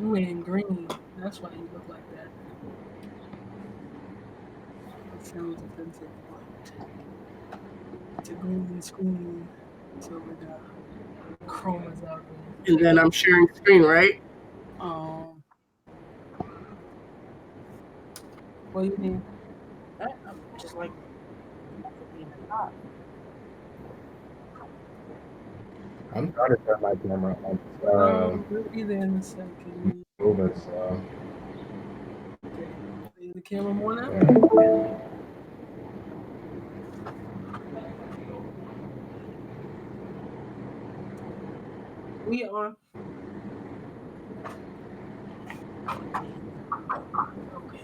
You wearing green. That's why you look like that. It sounds offensive, but it's a green screen, so the chromas are And green. then I'm sharing screen, right? Um, what do you mean? I'm just like being a cop. I'm trying to turn my camera on. We'll be there in a second. Moving slow. Okay, is the camera more now? Yeah. We are. Okay.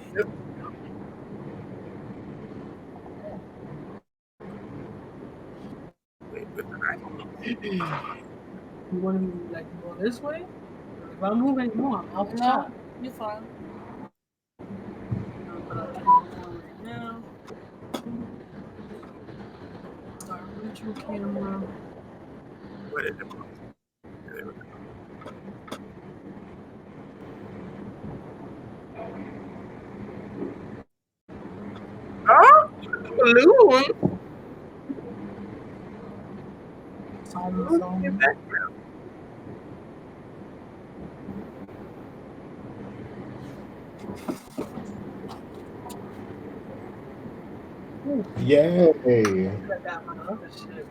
You want me to like go this way? If I move anymore, I'm out the shot. No, you're fine. I'm gonna put our camera on right now. Our virtual camera. What is it? Oh, balloon. Song. Yay! I got my other shit.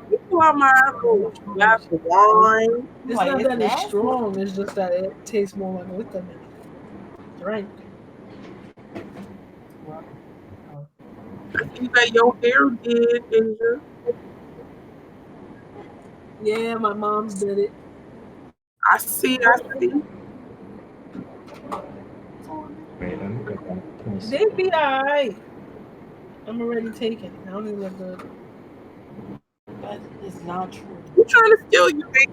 You want my little glass of wine? It's Like, not it's that it's nasty. strong. It's just that it tastes more like liquor than drink. I see that your hair did, Asia. Yeah, my mom's did it. I see. Wait, let me get that. Let me see. They be alright. I'm already taken. I don't even look good. That is not true. You trying to steal you, baby?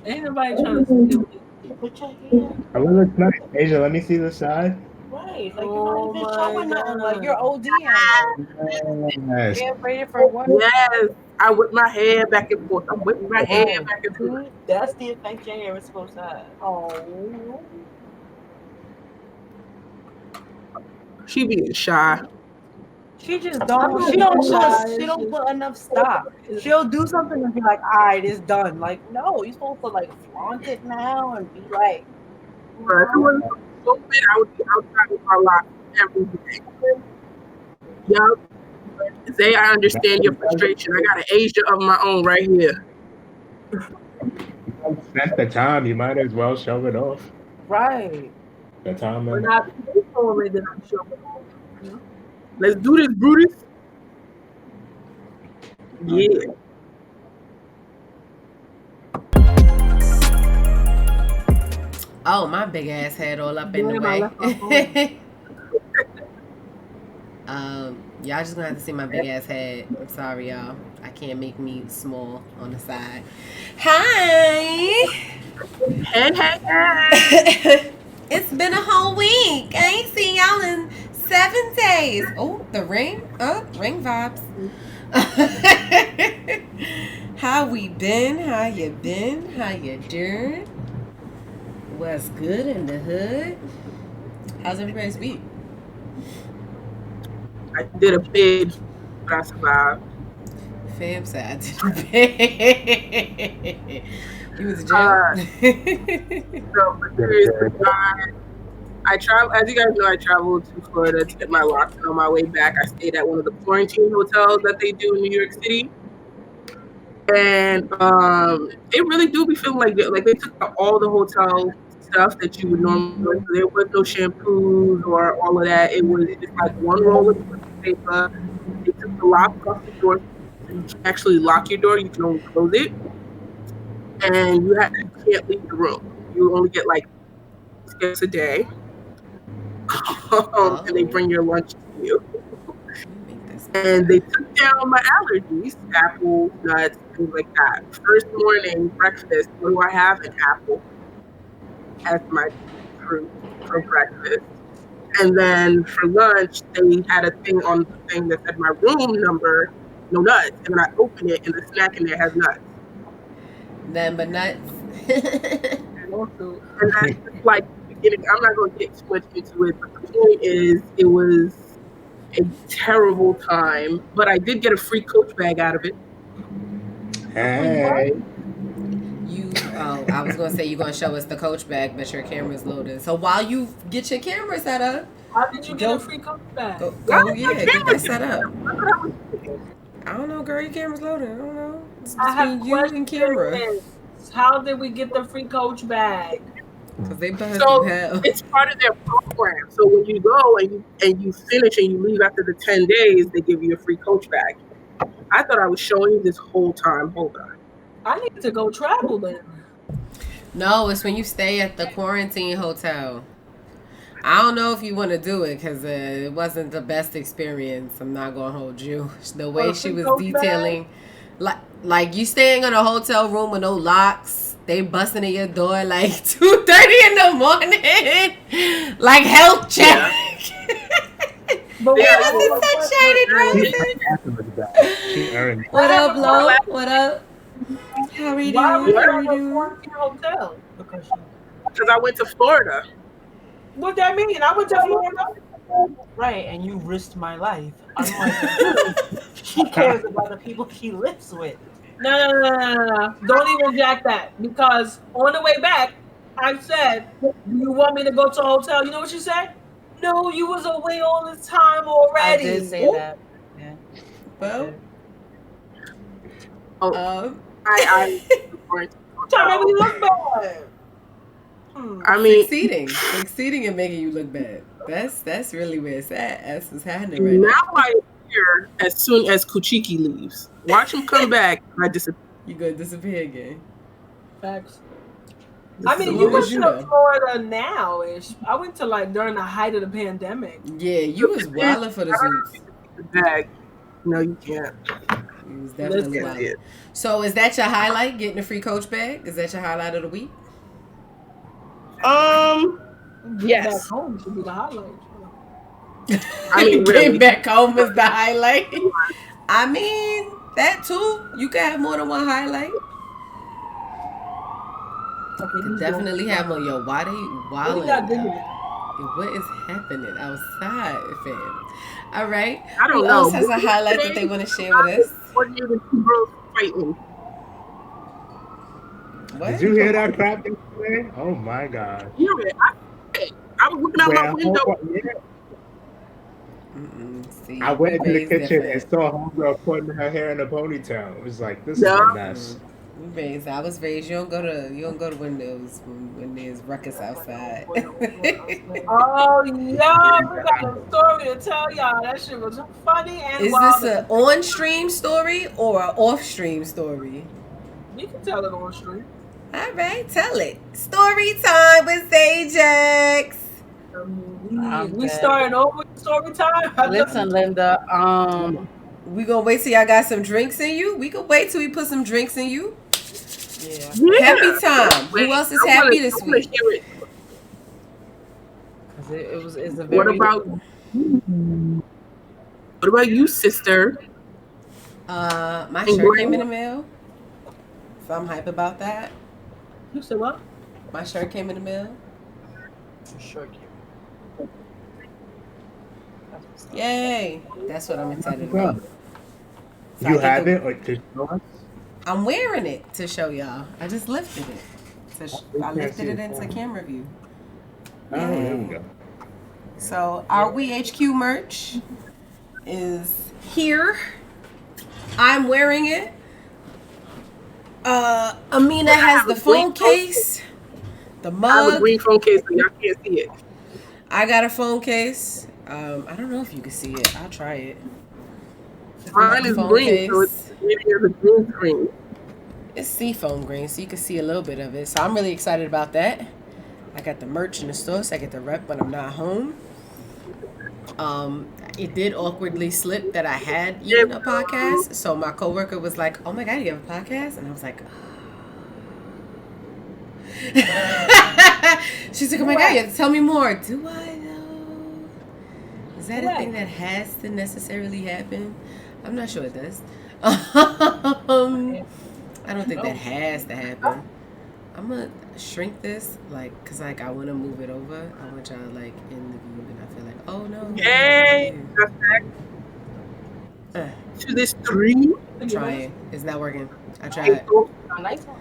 Ain't nobody trying to steal me. Put your hand Oh, it looks nice. Asia, let me see the side. right. Like, you're not Oh even my showing nothing. Like, you're god. ODing. Yes. Hair braided for what? Yes. I whip my hair back and forth. I'm whipping my hair Right. back and forth. See? That's the effect your hair is supposed to have. Oh. She being shy. She just I'm don't. not She don't being put. shy. She It's don't just put enough stock. She'll do something and be like, "All right, it's done." Like, no, you're supposed to like flaunt it now and be like, But if it wasn't for COVID, I would be outside with my lot every day. Yup. Zay, I understand your frustration. I got an Asia of my own right here. You spent the time. You might as well show it off. right. The time when and I pay for it, then I'm sure. You know? Let's do this, Brutus. Yeah. Oh, my big ass head all up in the Damn, I way. left my phone. Y'all just gonna have to see my big ass head. I'm sorry, y'all. I can't make me small on the side. Hi. Hey. It's been a whole week. I ain't seen y'all in 7 days. Oh, the ring. Oh, ring vibes. How we been? How you been? How you doing? What's good in the hood? How's everybody's week? I did a bid, but I survived. Fam said I did bad. You was a jail? So, but seriously, I travel. As you guys know, I traveled to Florida to get my locks, and on my way back, I stayed at one of the quarantine hotels that they do in New York City. And it really do be feeling like they took out all the hotel stuff that you would normally. So there was no shampoos or all of that. It was just like one roll of paper. They took the lock off the door. So you can't actually lock your door. You can only close it, and you can't leave the room. You only get like 6 gifts a day, and they bring your lunch to you. And they took down my allergies, apples, nuts, things like that. First morning breakfast, what do I have? An apple as my fruit for breakfast. And then for lunch, they had a thing on the thing that said my room number, no nuts. And then I open it, and the snack in there has nuts. Nothing but nuts. And that's just like the beginning. I'm not going to get too much into it, but the point is, it was a terrible time. But I did get a free Coach bag out of it. Hey. I was gonna say you're gonna show us the Coach bag, but your camera's loaded. So while you get your camera set up, How did you get a free Coach bag? go get that set up. I don't know, girl. Your camera's loaded. I don't know. It's I have between you and camera. questions. How did we get the free Coach bag? Because they bust So hell. it's part of their program. So when you go and you finish and you leave after the 10 days, they give you a free Coach bag. I thought I was showing you this whole time. Hold on. I need to go travel then. No, it's when you stay at the quarantine hotel. I don't know if you want to do it because it wasn't the best experience. I'm not gonna hold you. The way she was detailing, like you staying in a hotel room with no locks. They busting in your door like 2:30 in the morning, like health check. But Yeah, She earned. what up, Lo? What up? How are you why were doing? you How at are a you doing? quarantine hotel? Because I went to Florida. What that mean? I went to Florida. Right, and you risked my life. Unlike you, she cares about the people she lives with. No. Don't even jack that. Because on the way back, I said, do you want me to go to a hotel? You know what you said? No, you was away all this time already. I did say Ooh. that. Yeah. Well, I Trying to make me look bad. I mean, succeeding and making you look bad. That's really where it's at. That's what's happening right now. now I appear as soon as Kuchiki leaves. Watch him come back. I disappear. You gonna disappear again. Facts. This I is mean, a you little- went you to know. Florida now-ish. I went to like during the height of the pandemic. Yeah, you was wilding for the Zoots. the bag. No, you can't. You was definitely Listen. wilding. So is that your highlight? Getting a free Coach bag? Is that your highlight of the week? Yes. Back home should be the highlight. I mean, Getting really. back home is the highlight. I mean, that too. You can have more than one highlight. Okay, You he's definitely going. have on your why they What we got wilding. digging? What is happening outside, fam? All right. I don't Who know. else has a highlight that they want to share with us? What are you the two girls fighting? What? Did you hear that crap yesterday? Oh my god. You know, I was looking out my window. See, I went into the Ray's kitchen different. and saw homegirl putting her hair in a ponytail. It was like, this is Yeah. a mess. Raised. I was raised. You don't go to windows when there's ruckus outside. Oh, yeah. We got a story to tell y'all. That shit was funny and Is wild. this an on-stream story or an off-stream story? We can tell it on stream. All right, tell it. Story time with Zajax. We starting over with story time. Listen, Linda. We gonna wait till y'all got some drinks in you. We can wait till we put some drinks in you. Yeah. Yeah. Happy time. Who Wait, else is I wanna- happy this I wanna week? hear it. 'Cause it's a What very. about you, sister? My And shirt came in Gwen? the mail, so I'm hype about that. You said what? My shirt came in the mail. Sure. Yay! That's what I'm excited Well, about. So I you get have to- it or to show us? I'm wearing it to show y'all. I just lifted it. We I can't lifted see it it. into camera view. Oh, there we go. So our WeHQ merch is here. I'm wearing it. Amina has the phone case, the I have a mug. green phone case, so y'all can't see it. I got a phone case. I don't know if you can see it. I'll try it. Mine is Phone green, so case. it's a green screen. It's seafoam green, so you can see a little bit of it. So I'm really excited about that. I got the merch in the store, so I get the rep when I'm not home. It did awkwardly slip that I had even a podcast. So my coworker was like, "Oh my god, you have a podcast?" And I was like, she's like, "Oh my god, you have to tell me more." Do I know? Is that a thing that has to necessarily happen? I'm not sure it does. I don't think that has to happen. I'm gonna shrink this, like, cause like I want to move it over. I want y'all like in the view, and I feel like, oh no. Yay! That's back to this 3. I'm trying. It's not working. I tried. Nice one.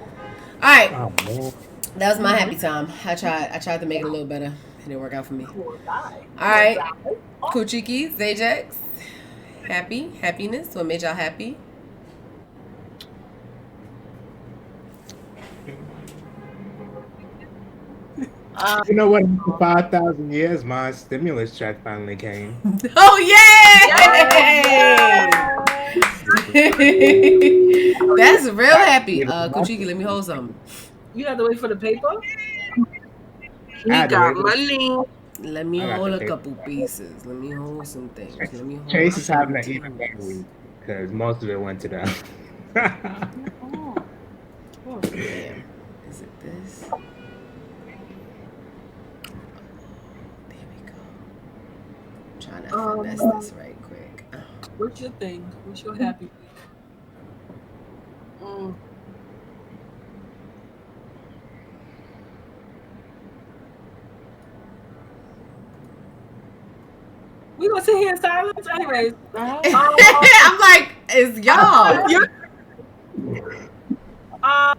All right. Oh, man. That was my happy time. I tried to make it a little better. It didn't work out for me. All right. Kuchiki, Zajax. Happiness. What made y'all happy? You know what? For 5,000 years, my stimulus check finally came. Oh yeah! That's real happy. Kuchiki, let me hold something. You have to wait for the paper? We got money. Let me I got hold the a paper. couple pieces. Let me hold some things. Let me hold Chase is some having an things. even better week because most of it went to them. Oh, damn. Is it this? There we go. I'm trying to finesse this right quick. What's your thing? What's your happy week? We gonna sit here in silence? Anyways. I'm like, it's y'all.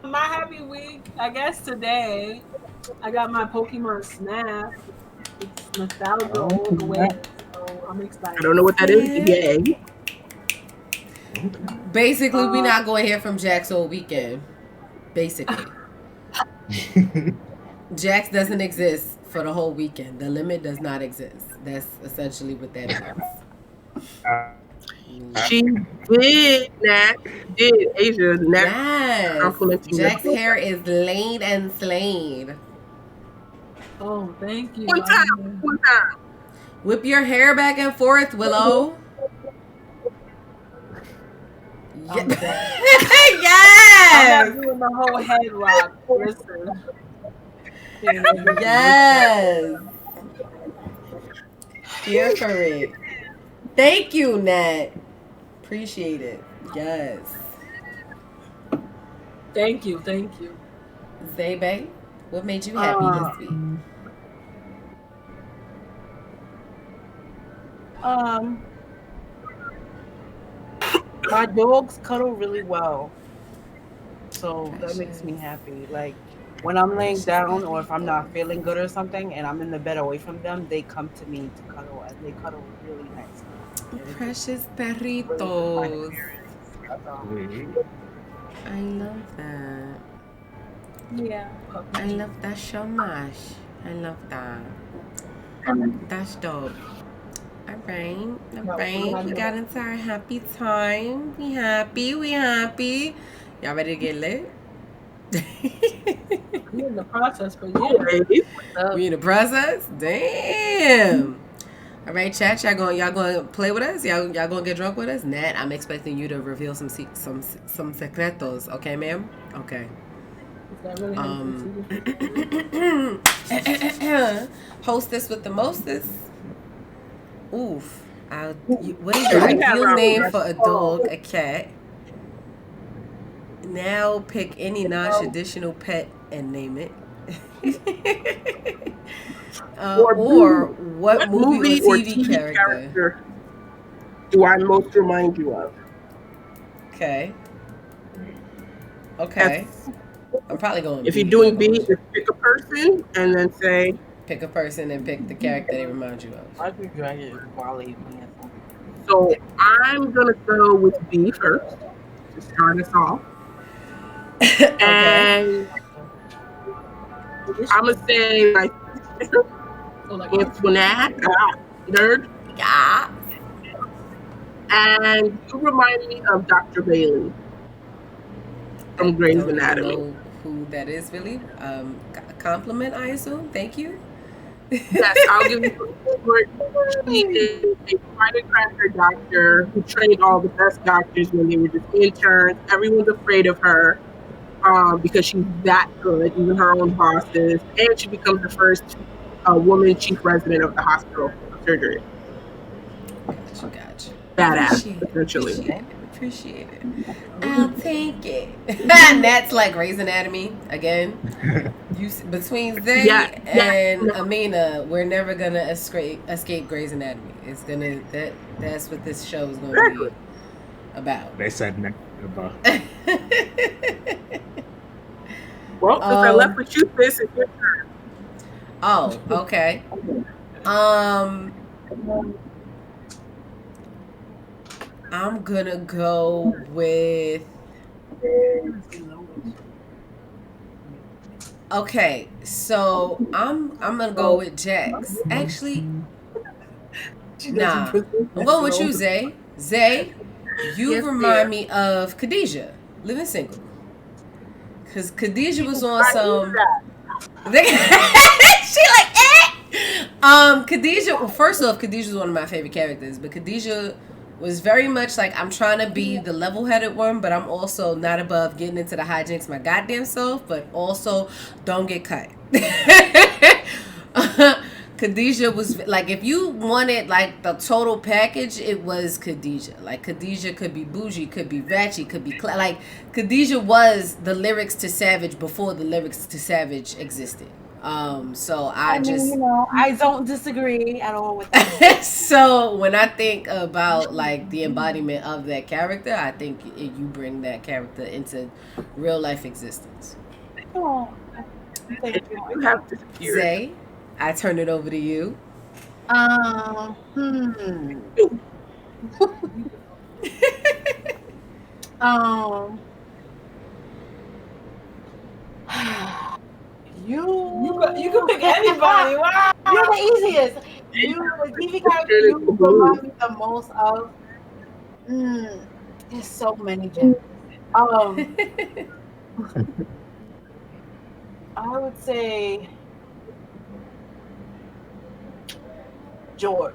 My happy week, I guess today, I got my Pokemon Snap. It's nostalgia all the way, so I'm excited. I don't know what that is. Yay. Basically, we not going to hear from Jax all weekend. Basically. Jax doesn't exist for the whole weekend. The limit does not exist. That's essentially what that is. She did, Nat. Did Asia Nat Yes. complimenting Jack's you. hair is laid and slayed. Oh, thank you. One time. Whip your hair back and forth, Willow. I'm Yes. not doing the whole head rock. Listen. Yes. Here for it. Thank you, Nat. Appreciate it. Yes. Thank you. Zaybe, what made you happy this week? My dogs cuddle really well, so that makes me happy. Like when I'm laying down or if I'm not feeling good or something and I'm in the bed away from them, they come to me to cuddle and they cuddle really nice. Precious perritos. I love that. Yeah. I love that so much. I love that. That's dope. All right. We got into our happy time. We happy. Y'all ready to get lit? We're in the process, but yeah. We in the process? Damn. All right, chat. Y'all going to play with us? Y'all going to get drunk with us? Nat, I'm expecting you to reveal some secretos. Okay, ma'am? Okay. Hostess with the mostest. Oof. What is your ideal name for a dog, a cat? Now pick any non-traditional pet and name it. Or what movie or TV character do I most remind you of? Okay. I'm probably going. If you're doing B, just pick a person and then say. Pick a person and pick the character they remind you of. I could drag it Wally. So I'm gonna go with B first to start us off. And I'm gonna say like Antoinette, nerd. Yeah. And you remind me of Dr. Bailey from Grey's Anatomy. I don't know who that is really. Compliment, I assume. Thank you. Yes, I'll give you a She is a firecracker doctor who trained all the best doctors when they were just interns. Everyone's afraid of her because she's that good, even her own bosses. And she becomes the first woman chief resident of the hospital for surgery. Gotcha. Badass, essentially. appreciate it. I'll take it. And that's like Grey's Anatomy again. Between Zay and Amina, we're never gonna escape Grey's Anatomy. It's gonna that's what this show is gonna be about. They said next about. Well, since I left with you, sis, it's your turn. Oh, okay. I'm gonna go with. Okay, so I'm gonna go with Jax. Actually, nah, I'm going with you, Zay. Zay, you Yes, remind me of Khadijah, Living Single. Cause Khadijah was on some. She like Khadijah. Well, first off, Khadijah was one of my favorite characters, but Khadijah was very much like, I'm trying to be the level-headed one, but I'm also not above getting into the hijinks my goddamn self, but also don't get cut. Khadijah was like, if you wanted like the total package, it was Khadijah. Like Khadijah could be bougie, could be ratchet, could be like Khadijah was the lyrics to Savage before the lyrics to Savage existed. So I mean, you know, I don't disagree at all with that. So when I think about like the embodiment of that character, I think you bring that character into real life existence. Oh, thank you. You have to secure. Zay, I turn it over to you. You can pick anybody. Wow. You're the easiest. The TV character you remind me the most of. There's so many gems. I would say George.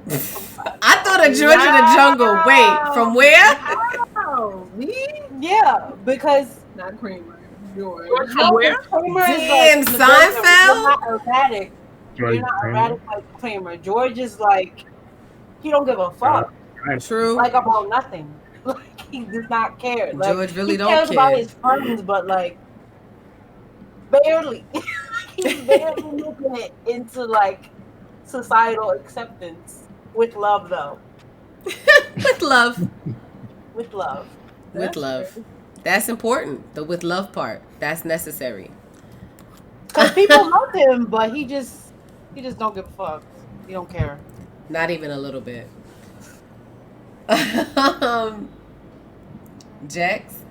I thought of George in the Jungle. Wait, from where? Wow. Me? Yeah, because Not Kramer. George. George from where? Kramer is Damn, like, Seinfeld? You're not erratic. George You're not Kramer. erratic like Kramer. George is like, he don't give a fuck. True. Like about nothing. Like he does not care. Like, George really he don't cares care. about his friends, but like barely. He's barely making it into like societal acceptance with love, though. With love. With love. With love. That's important. The with love part. That's necessary. Because people love him, but he just don't give a fuck. He don't care. Not even a little bit. Jax,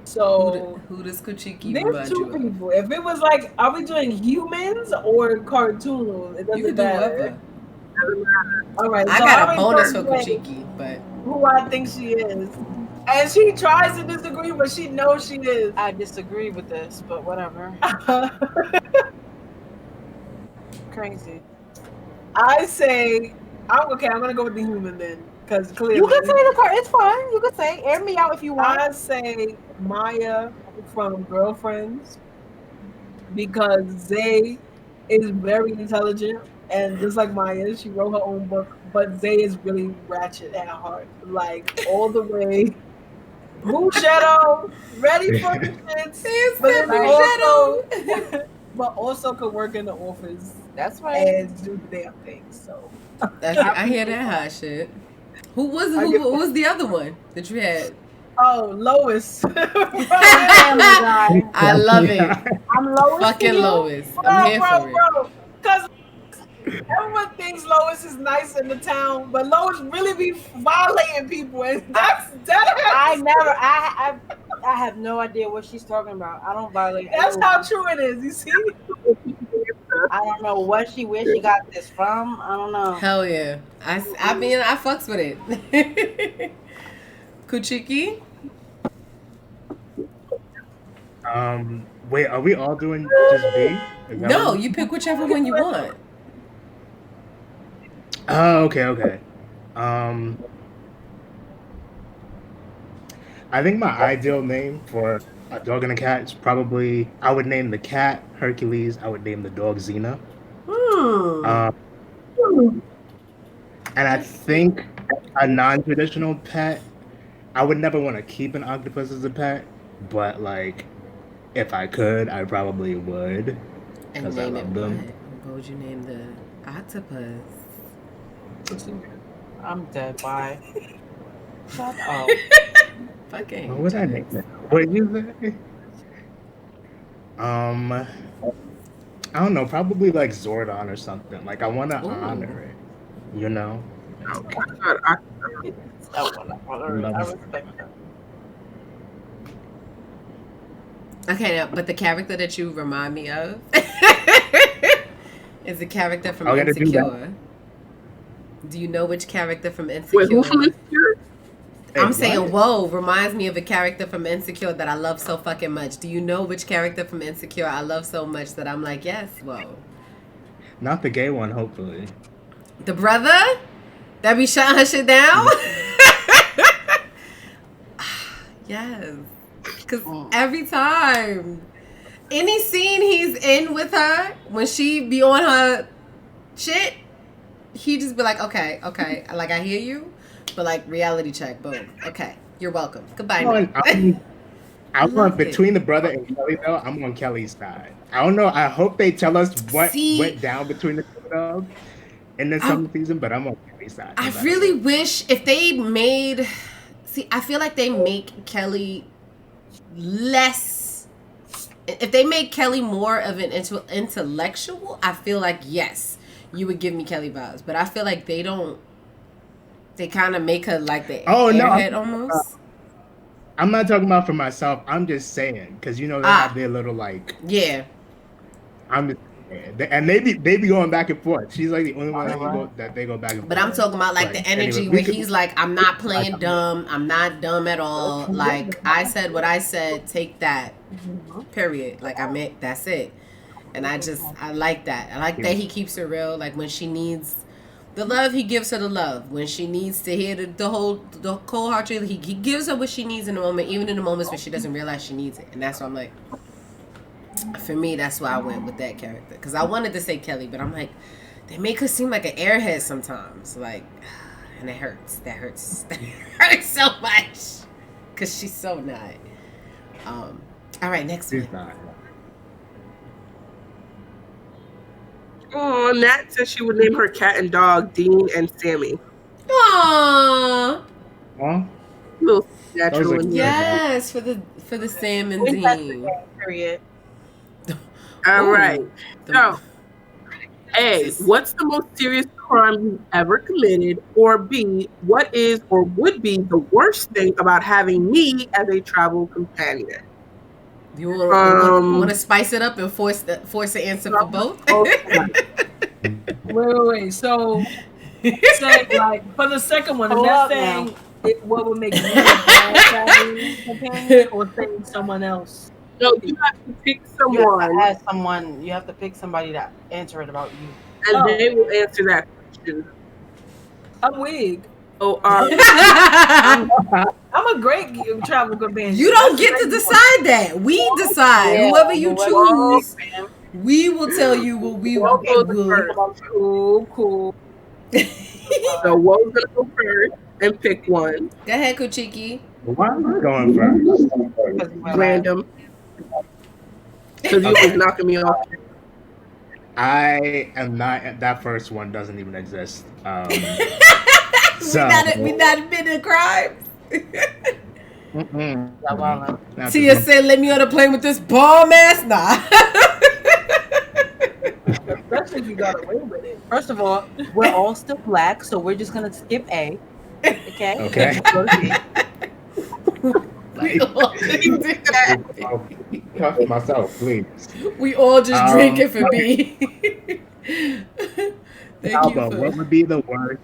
So who does Kuchiki there's remind two you of? people. If it was like, are we doing humans or cartoons? It You doesn't can do matter. whatever. All right. I so got a already bonus for started saying Kuchiki, but who I think she is, and she tries to disagree, but she knows she is. I disagree with this, but whatever. Crazy. I say, I'm gonna go with the human then, because clearly You can say the card. It's fine. You can say. Air me out if you want. I say Maya from Girlfriends, because Zay is very intelligent, and just like Maya, she wrote her own book, but Zay is really ratchet at heart, like all the way. Blue Shadow, ready for the shits, but then but also could work in the office That's right. and do the damn thing. So I hear that hot shit. Who was the other one that you had? oh, Lois. I love it. I'm Lois. Fucking Lois. I'm here for it. Because everyone thinks Lois is nice in the town, but Lois really be violating people, and that's I have no idea what she's talking about. I don't violate. That's anyone. how true it is. You see? I don't know where she got this from. I don't know. Hell yeah. I mean, I fucks with it. Kuchiki? Wait, are we all doing just B? Is that No, what- you pick whichever one you want. Oh, okay. I think my ideal name for a dog and a cat is probably, I would name the cat Hercules. I would name the dog Xena. And I think a non-traditional pet I would never want to keep an octopus as a pet, but like if I could, I probably would And because I name it love what? them. What would you name the octopus? I'm dead. Why? Shut up. Fucking. What would I name it? What did you say? I don't know. Probably like Zordon or something. Like I want to Ooh. honor it. You know. Okay. I I respect that. Okay, now, but the character that you remind me of is the character from I gotta do that. Insecure. Do you know which character from Wait, who Insecure? from Insecure? I'm Hey, saying, what? whoa, reminds me of a character from Insecure that I love so fucking much. Do you know which character from Insecure I love so much that I'm like, yes, whoa. Not the gay one, hopefully. The brother that be shutting her shit down? Yes. Because every time, any scene he's in with her, when she be on her shit, he just be like, okay, like I hear you, but like reality check, boom, okay, you're welcome, goodbye. I'm love on between the brother and Kelly though. I'm on Kelly's side. I don't know. I hope they tell us what See? went down between the two of them in the summer season, but I'm on Kelly's side. I no matter really what. wish if they made, see, I feel like they make Kelly less, if they make Kelly more of an intellectual, I feel like, yes, you would give me Kelly vibes, but I feel like they don't, they kind of make her like the airhead almost. I'm not talking about for myself. I'm just saying because you know they have their little like. Yeah. I'm just saying. And they be going back and forth. She's like the only one that they go back and forth. But I'm talking about like the energy anyway, where he's like, I'm not playing dumb. I'm not dumb at all. Like I said what I said, take that. Period. Like I meant that's it. And I like that. I like that he keeps it real. Like when she needs the love, he gives her the love. When she needs to hear the cold heart truth, he gives her what she needs in the moment, even in the moments when she doesn't realize she needs it. And that's why I'm like, for me, that's why I went with that character. Because I wanted to say Kelly, but I'm like, they make her seem like an airhead sometimes. Like, and it hurts. That hurts. That hurts so much. Because she's so not. All right, next She's one. not. Oh, Nat said she would name her cat and dog Dean and Sammy. Aww. Huh? Little natural. Those are in cute. there. Yes, for the Sam and Wait, that's the Dean. game, period. All Ooh. right. So, A, what's the most serious crime you've ever committed? Or B, what is or would be the worst thing about having me as a travel companion? You want to spice it up and force the answer for both? Wait. So, say like for the second one, is Hold that up saying what would make you a bad traveling companion, or saying someone else? No, you have to pick You have someone, to ask someone. You have to pick somebody to answer it about you. and they will answer that question. I'm weak. Oh, I'm a great travel companion. You don't get to decide that. We decide. Yeah, Whoever you whoever choose, we will tell you what we Well, will goes good. first. Cool. So Woe's gonna go first and pick one. Go ahead, Kuchiki. Why am I going first? Random. Because you was knocking me off. I am not. That first one doesn't even exist. We not admitting crimes. Not Tia this said, "Let me on a plane with this bomb ass." Nah. Especially if you got away with it. First of all, we're all still black, so we're just gonna skip A. Okay. Okay. Go to B. We all just do that. Cuff myself, please. We all just drinking for B. Thank Alba, you. what would be the worst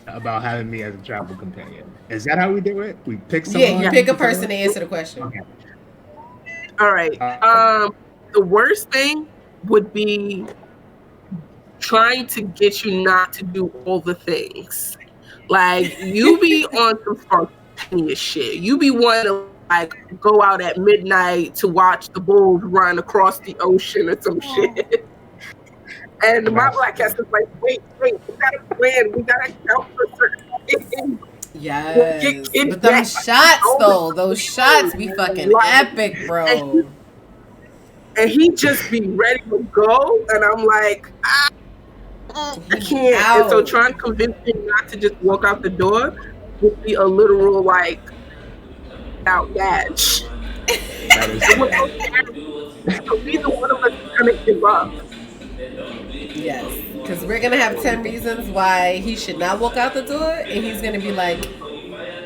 about having me as a travel companion? Is that how we do it? We pick someone? Yeah, you pick a person to answer the question. Okay. All right. The worst thing would be trying to get you not to do all the things. Like you be on some spontaneous shit. You be wanting to like go out at midnight to watch the bulls run across the ocean or some shit. And my black ass is like, wait, we gotta plan. We gotta count for certain things. Yes. Get But them back. shots though, those shots be fucking epic, bro. And he just be ready to go, and I'm like, I can't. And so trying to convince him not to just walk out the door would be a literal like out badge. That is So neither one of us is gonna give up. Yes. Because we're gonna have 10 reasons why he should not walk out the door, and he's gonna be like,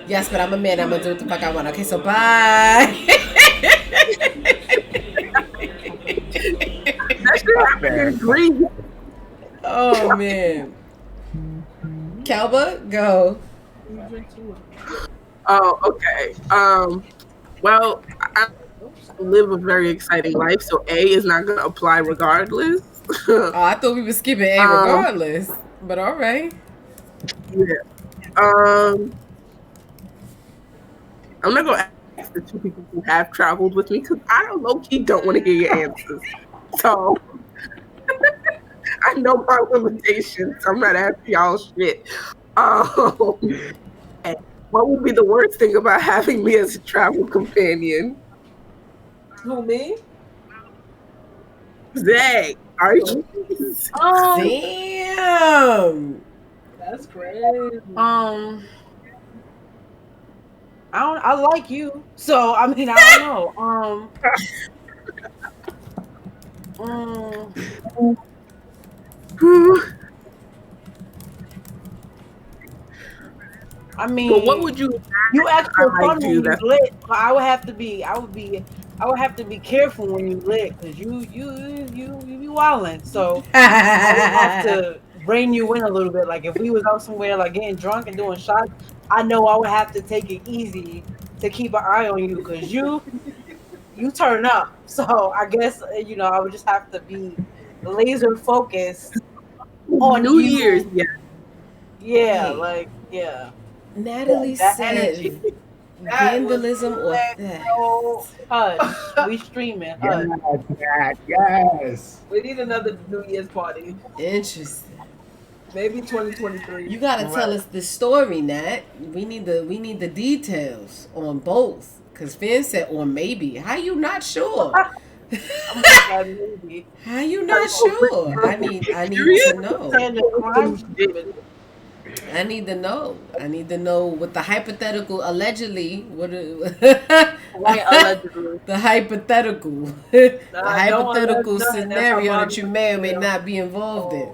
yes, but I'm a man, I'm gonna do what the fuck I want. Okay, so bye. That shit happened in Greece. Oh man. Calba, go. Oh, okay. Well, I live a very exciting life, so A is not gonna apply regardless. Oh, I thought we were skipping A regardless. But all right. Yeah. I'm not gonna ask the two people who have traveled with me because I don't low-key don't want to hear your answers. So I know my limitations. So I'm not asking y'all shit. And what would be the worst thing about having me as a travel companion? Who, me? Zay, are you? Damn. That's crazy. I like you, so I mean I don't know. I mean, But what would you? You act so fun when you that's- lit, but I would have to be careful when you lit because you be wildin'. So I would have to rein you in a little bit. Like if we was out somewhere like getting drunk and doing shots, I know I would have to take it easy to keep an eye on you because you turn up. So I guess I would just have to be laser focused on New you. Year's, yeah. Yeah, Hey. like yeah. Natalie That said energy. vandalism or theft. Hush. We streaming. Hush. yes. We need another New Year's party. Interesting. Maybe 2023. You gotta tell us the story, Nat. We need the details on both. Cause Finn said or maybe. How you not sure? I'm like, maybe. How you not sure? I need to know. Saying the crime. I need to know. I need to know what the hypothetical allegedly Right, allegedly. the hypothetical scenario that you may or may not be involved in.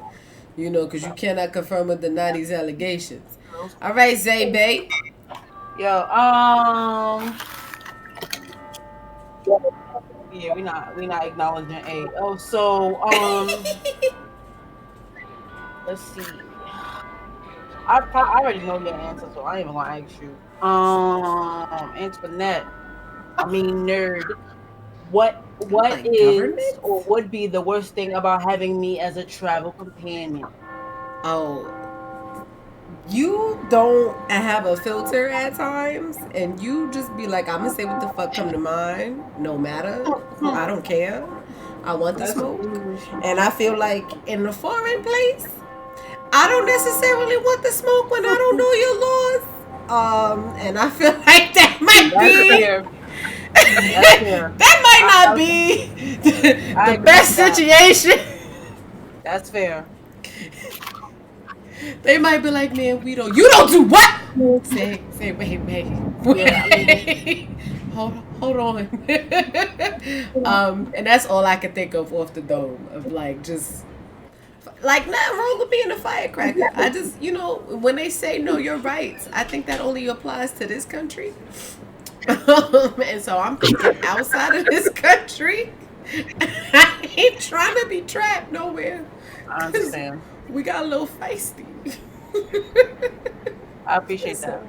Because you cannot confirm or deny these allegations. All right, Zay Bay. Yo, yeah, we not acknowledging A. Oh, so let's see. I already know your answer, so I ain't even gonna ask you. Antoinette, I mean nerd. What Like is government? or would be the worst thing about having me as a travel companion? Oh, you don't have a filter at times, and you just be like, I'm gonna say what the fuck come to mind, no matter. I don't care. I want the smoke. And I feel like in a foreign place, I don't necessarily want the smoke when I don't know your laws. And I feel like that might be that might not be the best situation. That's fair. They might be like, man, you don't do what? Say, wait. Yeah, Hold on. And that's all I can think of off the dome of just like nothing wrong with being a firecracker. I just, when they say know your rights, I think that only applies to this country. And so I'm thinking outside of this country, I ain't trying to be trapped nowhere. I understand. We got a little feisty. I appreciate that.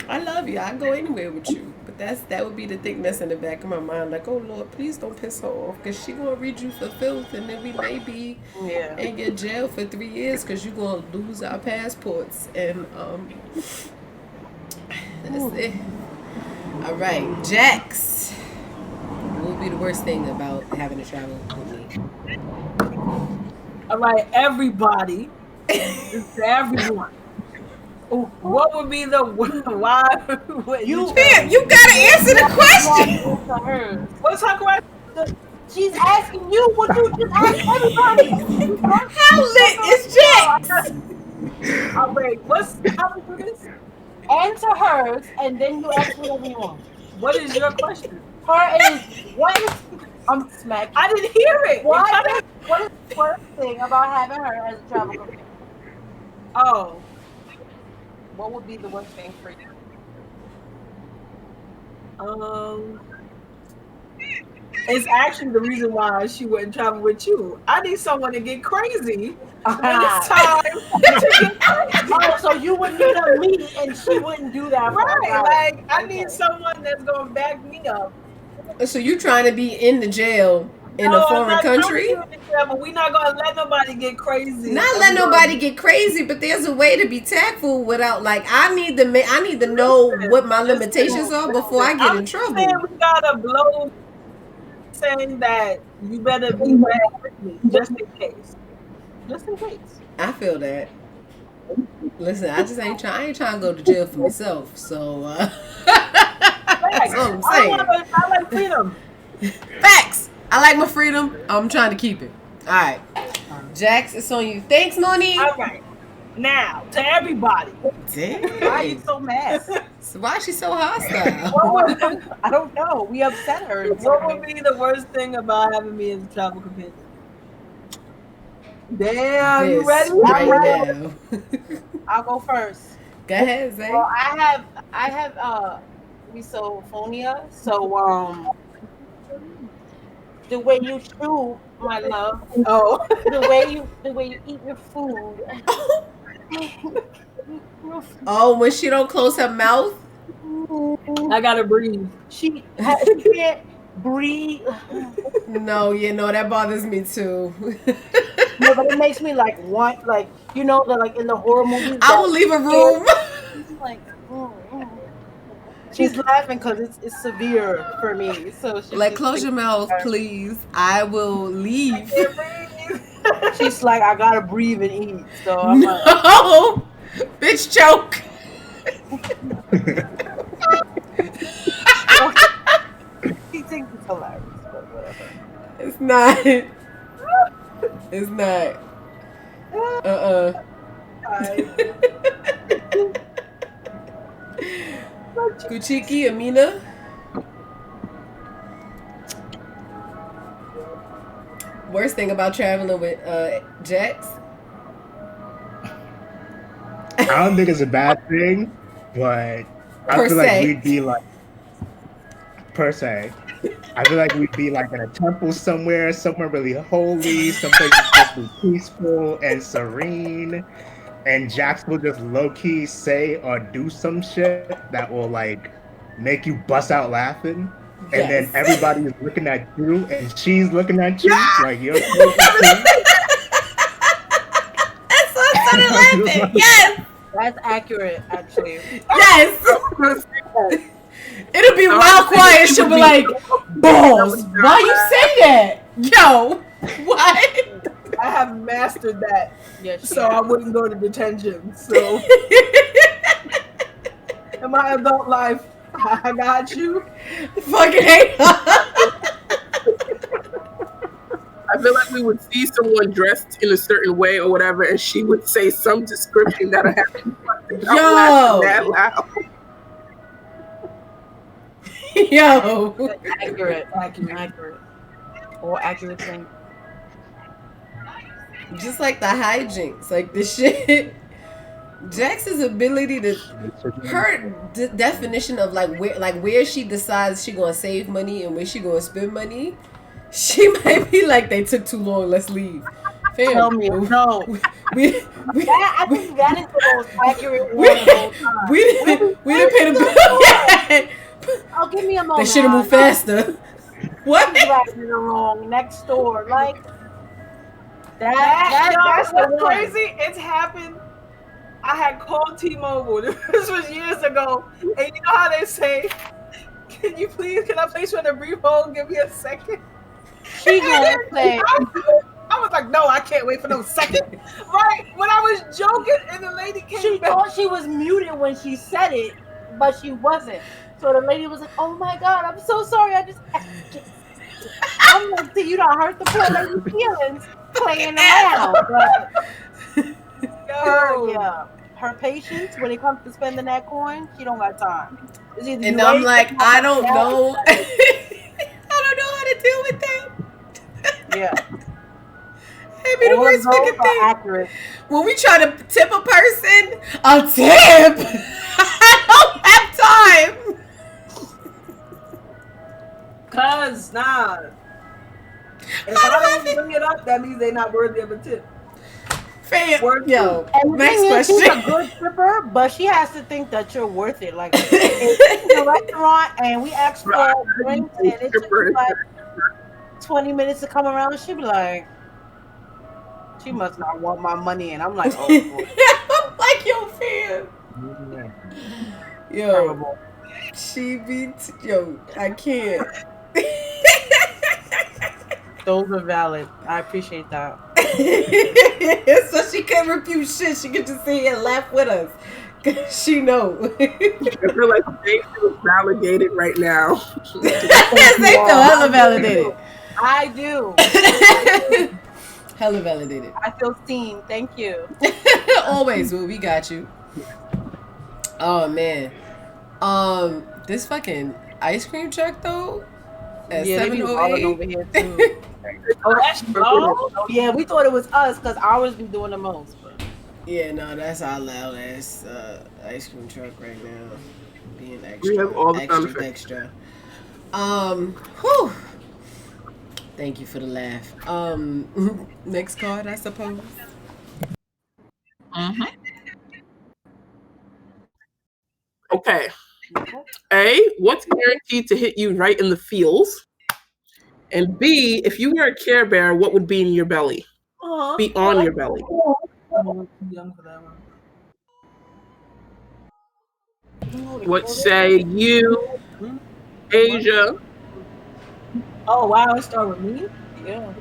I love you. I go anywhere with you. But that would be the thing that's in the back of my mind. Like, oh Lord, please don't piss her off, because she gonna read you for filth, and then we may be in your jail for 3 years because you gonna lose our passports. And that's it. All right, Jax. What would be the worst thing about having to travel with me? All right, everybody. It's everyone. What would be the why? You Damn, you gotta answer the question. answer hers. What's her question? She's asking you what you just asked everybody. How lit is Jax? Oh, wait, how do we do this? Answer hers, and then you ask whatever you want. What is your question? Her is what is I'm smacking. I didn't hear it. What is the worst thing about having her as a travel companion? Oh, What would be the worst thing for you? it's actually the reason why she wouldn't travel with you. I need someone to get crazy. When it's time to get crazy. Oh, so you would need a me, and she wouldn't do that. Right, like I need someone that's gonna back me up. So you trying to be in the jail in a I'm foreign not country? trying to do it, but we're not gonna let nobody get crazy. Not let nobody get crazy, but there's a way to be tactful without like I need to know what my limitations are before I get in trouble. Saying we gotta blow, saying that you better be ready with me just in case. Just in case. I feel that. Listen, I ain't trying to go to jail for myself. So that's all I'm saying. I like freedom. Facts. I like my freedom. I'm trying to keep it. All right, Jax, it's on you. Thanks, Moni. All right. Now to everybody. Damn. Why are you so mad? So why is she so hostile? I don't know. We upset her. What would be the worst thing about having me as a travel companion? Damn, you This ready? right now. I'll go first. Go ahead, Zay. Well, I have misophonia, so the way you chew, my love, Oh, the way you eat your food. Oh, when she don't close her mouth. I gotta breathe. She can't breathe. No, that bothers me too. No, but it makes me like want, like like in the horror movies. I will leave a room. Like, she's laughing because it's severe for me. So she's Like, just close your mouth, please. I will leave. She's like, I gotta breathe and eat. So I'm like, No, bitch, choke. she thinks it's hilarious, but whatever. It's not. It's not. Kuchiki, Amina. Worst thing about traveling with Jax? I don't think it's a bad thing, but I feel like we'd be like per se. I feel like we'd be like in a temple somewhere really holy, someplace supposed to be peaceful and serene. And Jax will just low key say or do some shit that will like make you bust out laughing. And then everybody is looking at you and she's looking at you like you're That's what I started laughing. Yes. That's accurate, actually. Yes. It'll be wild quiet. She'll be like, balls. Why you say that? Yo, what? I have mastered that, Yes, so I wouldn't go to detention. So in my adult life, I got you. Fucking hate. I feel like we would see someone dressed in a certain way or whatever, and she would say some description that'll have me laughing that loud. Yo. accurate. Or accurate thing. Just like the hijinks, like the shit. Jax's ability to, her definition of where she decides she gonna save money and where she gonna spend money, she might be like, they took too long, let's leave. Fam, Tell me, no. I think that is the most accurate one of all time. We didn't pay the bill yet. Oh, give me a moment. They should have moved faster. What? Driving in the wrong next door, like That's the what's one. crazy. It's happened. I had called T-Mobile. This was years ago, and you know how they say, can I place you on a brief hold? Give me a second." She gonna say, I was like, no, I can't wait for no second. Right? When I was joking and the lady came She back. thought she was muted when she said it, but she wasn't. So the lady was like, "Oh my God, I'm so sorry. I just." I'm like, "See, you don't hurt the poor lady's feelings playing around." But her patience when it comes to spending that coin, she don't got time. And I'm like, I don't know. I don't know how to deal with that. Yeah. It'd be the worst fucking thing. Accurate. When we try to tip a person, a tip. I don't have time. Cause if I don't bring it up, that means they're not worthy of a tip. Yo, and next question. She's a good tipper, but she has to think that you're worth it. Like, if we're in a restaurant and we ask for drinks and it took like 20 minutes to come around, she'd be like, she must not want my money. And I'm like, oh, I'm like your fan. Yo, terrible. She be yo, I can't. Those are valid. I appreciate that. So she can't refute shit. She can just sit here and laugh with us. She know. I feel like they feel validated right now. They feel hella validated. I do. Hella validated. I feel seen. Thank you. Always. Well, we got you. Oh man. This fucking ice cream truck though. At 708 over here too. Yeah, we thought it was us because ours be doing the most. But. Yeah, no, that's our loud ass ice cream truck right now. Being extra, we have all the extra. Whew. Thank you for the laugh. Next card, I suppose. Okay. A, what's guaranteed to hit you right in the feels? And B, if you were a Care Bear, what would be in your belly? Be on your belly. What say you, Asia? Oh wow, it start with me? Yeah.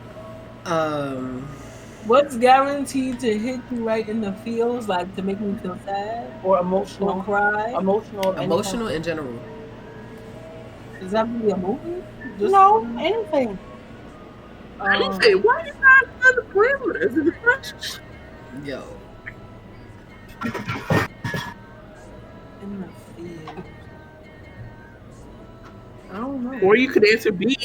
What's guaranteed to hit you right in the feels, like to make me feel sad or emotional, or cry? Emotional in general. Does that mean a movie? No, anything. Anything. Why are you not on the parameters of the question? Yo. In the field. I don't know. Or you could answer B.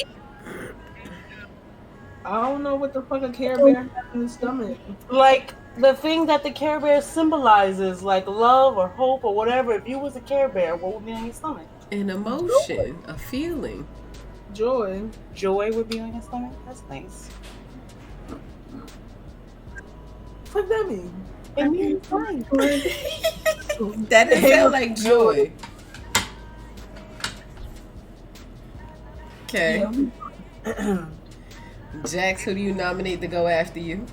I don't know what the fuck a Care Bear has in his stomach. Like the thing that the Care Bear symbolizes, like love or hope or whatever. If you was a Care Bear, what would be on your stomach? An emotion, a feeling. Joy. Joy would be on your stomach? That's nice. What that mean? It means fine. That doesn't sound like joy. Okay. Yeah. Jax, who do you nominate to go after you?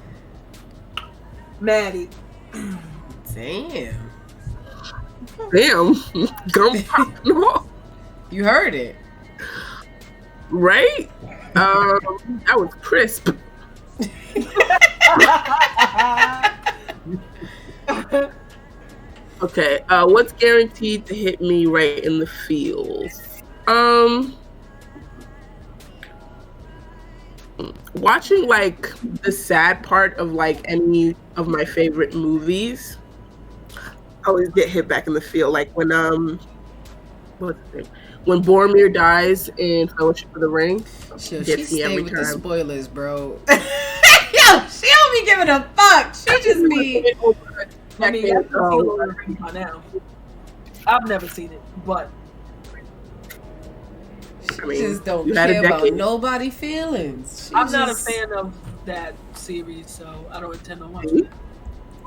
Maddie. Damn. Gum popping off. You heard it. Right? That was crisp. Okay, what's guaranteed to hit me right in the feels? Watching like the sad part of like any of my favorite movies, I always get hit back in the feel. Like when what's the name? When Boromir dies in Fellowship of the Ring, she stay with the spoilers, bro. Yo, she don't be giving a fuck. She just be. I mean, now. I've never seen it, but she just don't care about nobody feelings. I'm not a fan of that series, so I don't intend on watching it.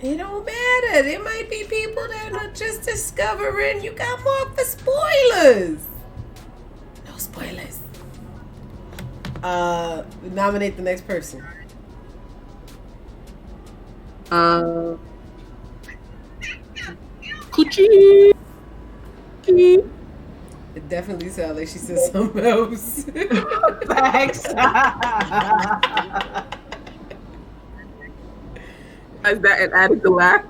It don't matter. There might be people that are just discovering. You got marked for spoilers. No spoilers. Nominate the next person. Coochie. It definitely sounds like she said something else. Thanks. that and added the laugh.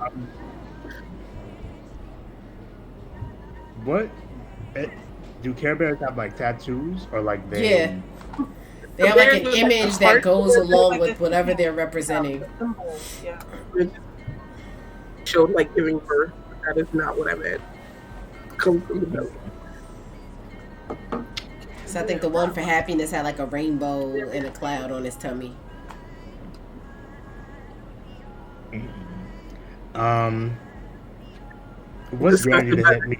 What? Do Care Bears have like tattoos or like they? Yeah. They have like an image that goes along with whatever they're representing. Yeah. Showed like giving birth. That is not what I meant. Come from the belly. So I think the one for happiness had like a rainbow and a cloud on his tummy. What's guaranteed to hit me?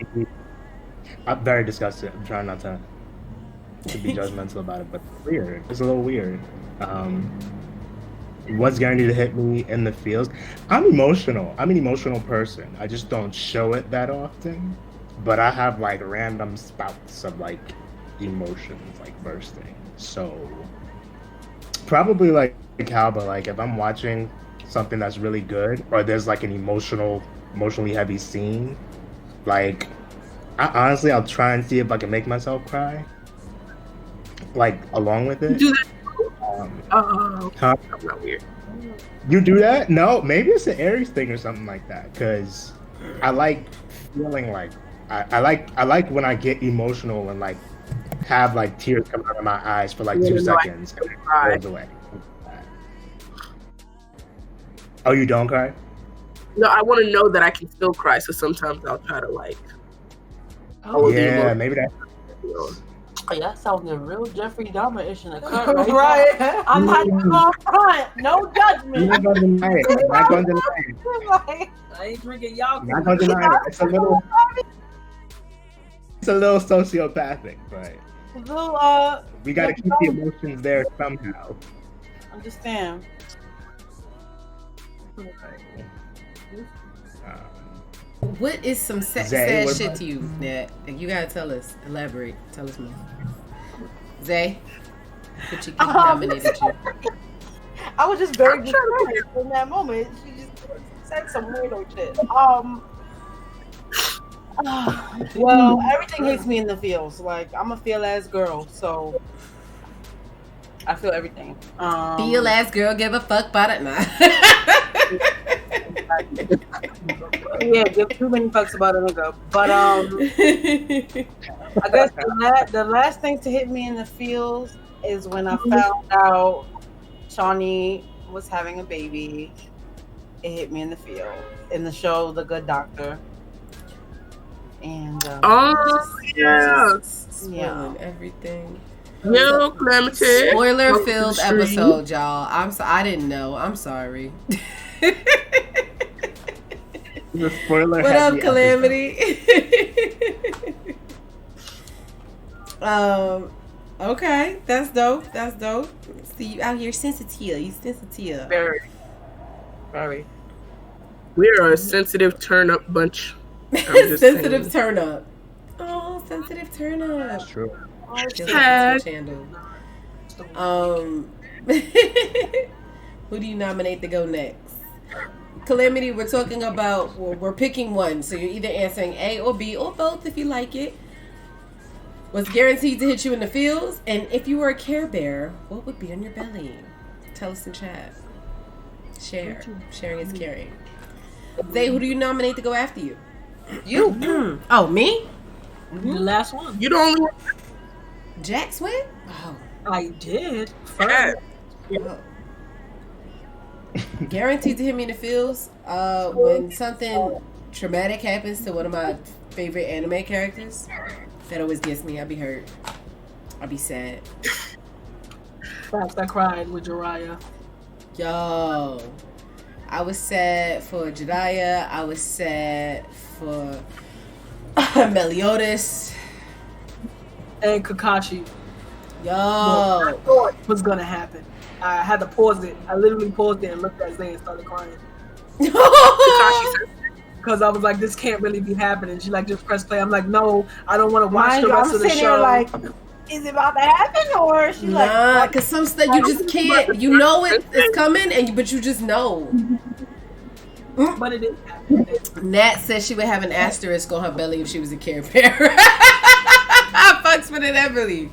I'm very disgusted. I'm trying not to be judgmental about it, but it's weird. It's a little weird. What's guaranteed to hit me in the feels? I'm emotional. I'm an emotional person. I just don't show it that often. But I have like random spouts of like emotions like bursting. So probably like Calba, like if I'm watching something that's really good or there's like an emotionally heavy scene, like honestly I'll try and see if I can make myself cry. Like along with it. Do that. Huh? That's not weird. You do that? No, maybe it's an Aries thing or something like that. Because I like feeling like I like when I get emotional and like have like tears come out of my eyes for like 2 seconds and it goes away. Oh, you don't cry? No, I want to know that I can still cry. So sometimes I'll try to like. Yeah, maybe that. Oh, that sounded real Jeffrey Dahmer-ish in the cut, right? I'm not going front. No judgment. Not gonna deny it. Not gonna deny it. I ain't drinking y'all. Not gonna deny it. It's a little sociopathic, but we gotta keep the emotions there somehow. Understand. What is some sad shit to you that you gotta tell us? Elaborate. Tell us more. Zay, what you nominated you? I was just very distressed in that moment. She just said some weirdo shit. Well, everything hits me in the feels. Like I'm a feel ass girl, so I feel everything. Feel ass girl, give a fuck about it now. Yeah, give too many fucks about a nigga. But I guess the last thing to hit me in the feels is when I found out Shawnee was having a baby. It hit me in the feels in the show The Good Doctor. And yeah, spoiling everything. No, Clementine. Spoiler filled episode, y'all. I didn't know. I'm sorry. The spoiler. What up, Calamity? Okay, that's dope. That's dope. See you out here sensitive. You sensitive. Very. Very. We are a sensitive turn up bunch. Sensitive turn up. Oh, sensitive turn up. That's true. Who do you nominate to go next? Calamity, we're talking about, we're picking one. So you're either answering A or B or both if you like it. Was guaranteed to hit you in the feels? And if you were a Care Bear, what would be on your belly? Tell us in chat. Share. Sharing is caring. Zay, who do you nominate to go after you? You. Oh, me? The last one. You don't. Jax went? Oh. I did. Yeah. Oh. Guaranteed to hit me in the feels. When something traumatic happens to one of my favorite anime characters, that always gets me. I'll be hurt. I'll be sad. Fast, I cried with Jiraiya. Yo, I was sad for Jiraiya. I was sad for Meliodas and Kakashi. Yo, I thought was gonna happen. I had to pause it. I literally paused it and looked at Zay and started crying. Because I was like, this can't really be happening. She like, just press play. I'm like, no, I don't want to watch the rest of the show. Like, is it about to happen or is she nah, because some stuff you just can't. You know it's coming, but you just know. But it is happening. Nat said she would have an asterisk on her belly if she was a Care Bear. I fucks with it heavily.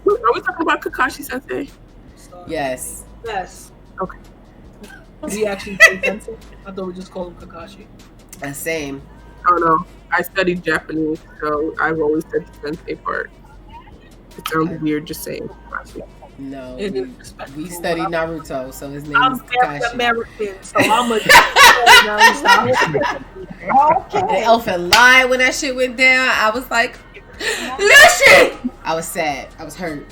Are we talking about Kakashi Sensei? Yes. Yes. Okay. We actually say Sensei. I thought we just call him Kakashi. Same. I don't know. I studied Japanese, so I've always said the sensei part. It sounds weird just saying Kakashi. No, It is we respectful. studied Naruto, so his name I'm is very Kakashi. American, so I'm a And Elfin lied when that shit went down. I was like, listen! I was sad. I was hurt.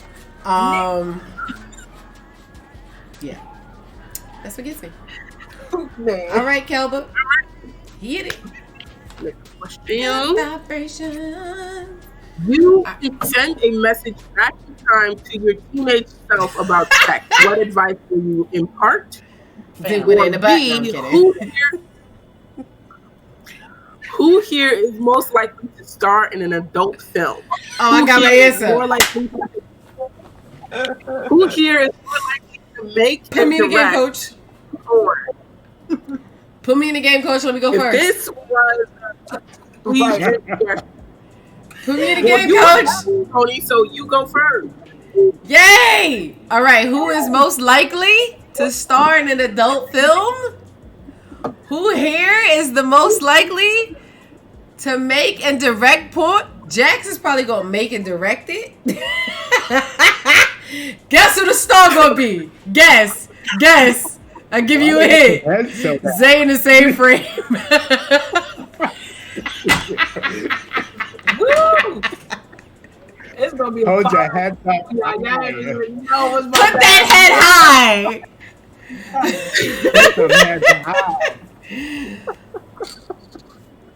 Yeah. That's what gets me. All right, Kelba. Hit it. Question. Vibration. You should send a message back in time to your teenage self about sex. What advice will you impart? Dig with it in the butt. No, I'm B, kidding. who here is most likely to star in an adult film? Oh, I got my answer. Who here is more likely to make Put me in the game, direct coach. or Put me in the game, coach. Let me go if first. this was please Put me in the well, game, you coach. Tony, so you go first. Yay! All right, who is most likely to star in an adult film? Who here is the most likely to make and direct porn? Jax is probably gonna make and direct it. Guess who the star gonna be? Guess. I'll give you a hint. Zay in the same frame. Woo! It's gonna be. Hold your head up. Put Put that head high. Put your head high.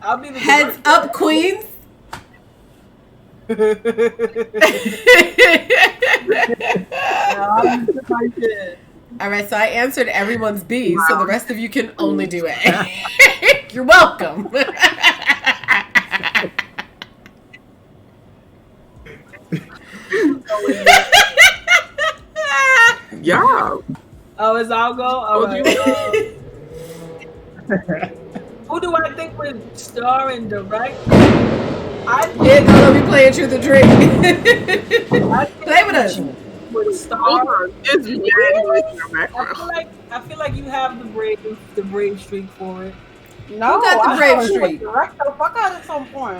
I'll be the Heads up, queens. All right, so I answered everyone's B, so the rest of you can only do A. You're welcome. Yeah. Oh, is I'll go? All right. Who do I think would star and direct? I Yeah, no, let me play it through the drink. Play with us. would Hold star. on. It's mad noise in the background. I feel like you have the brave streak for it. No, Who got the I brave thought you streak? would direct the fuck out of some point.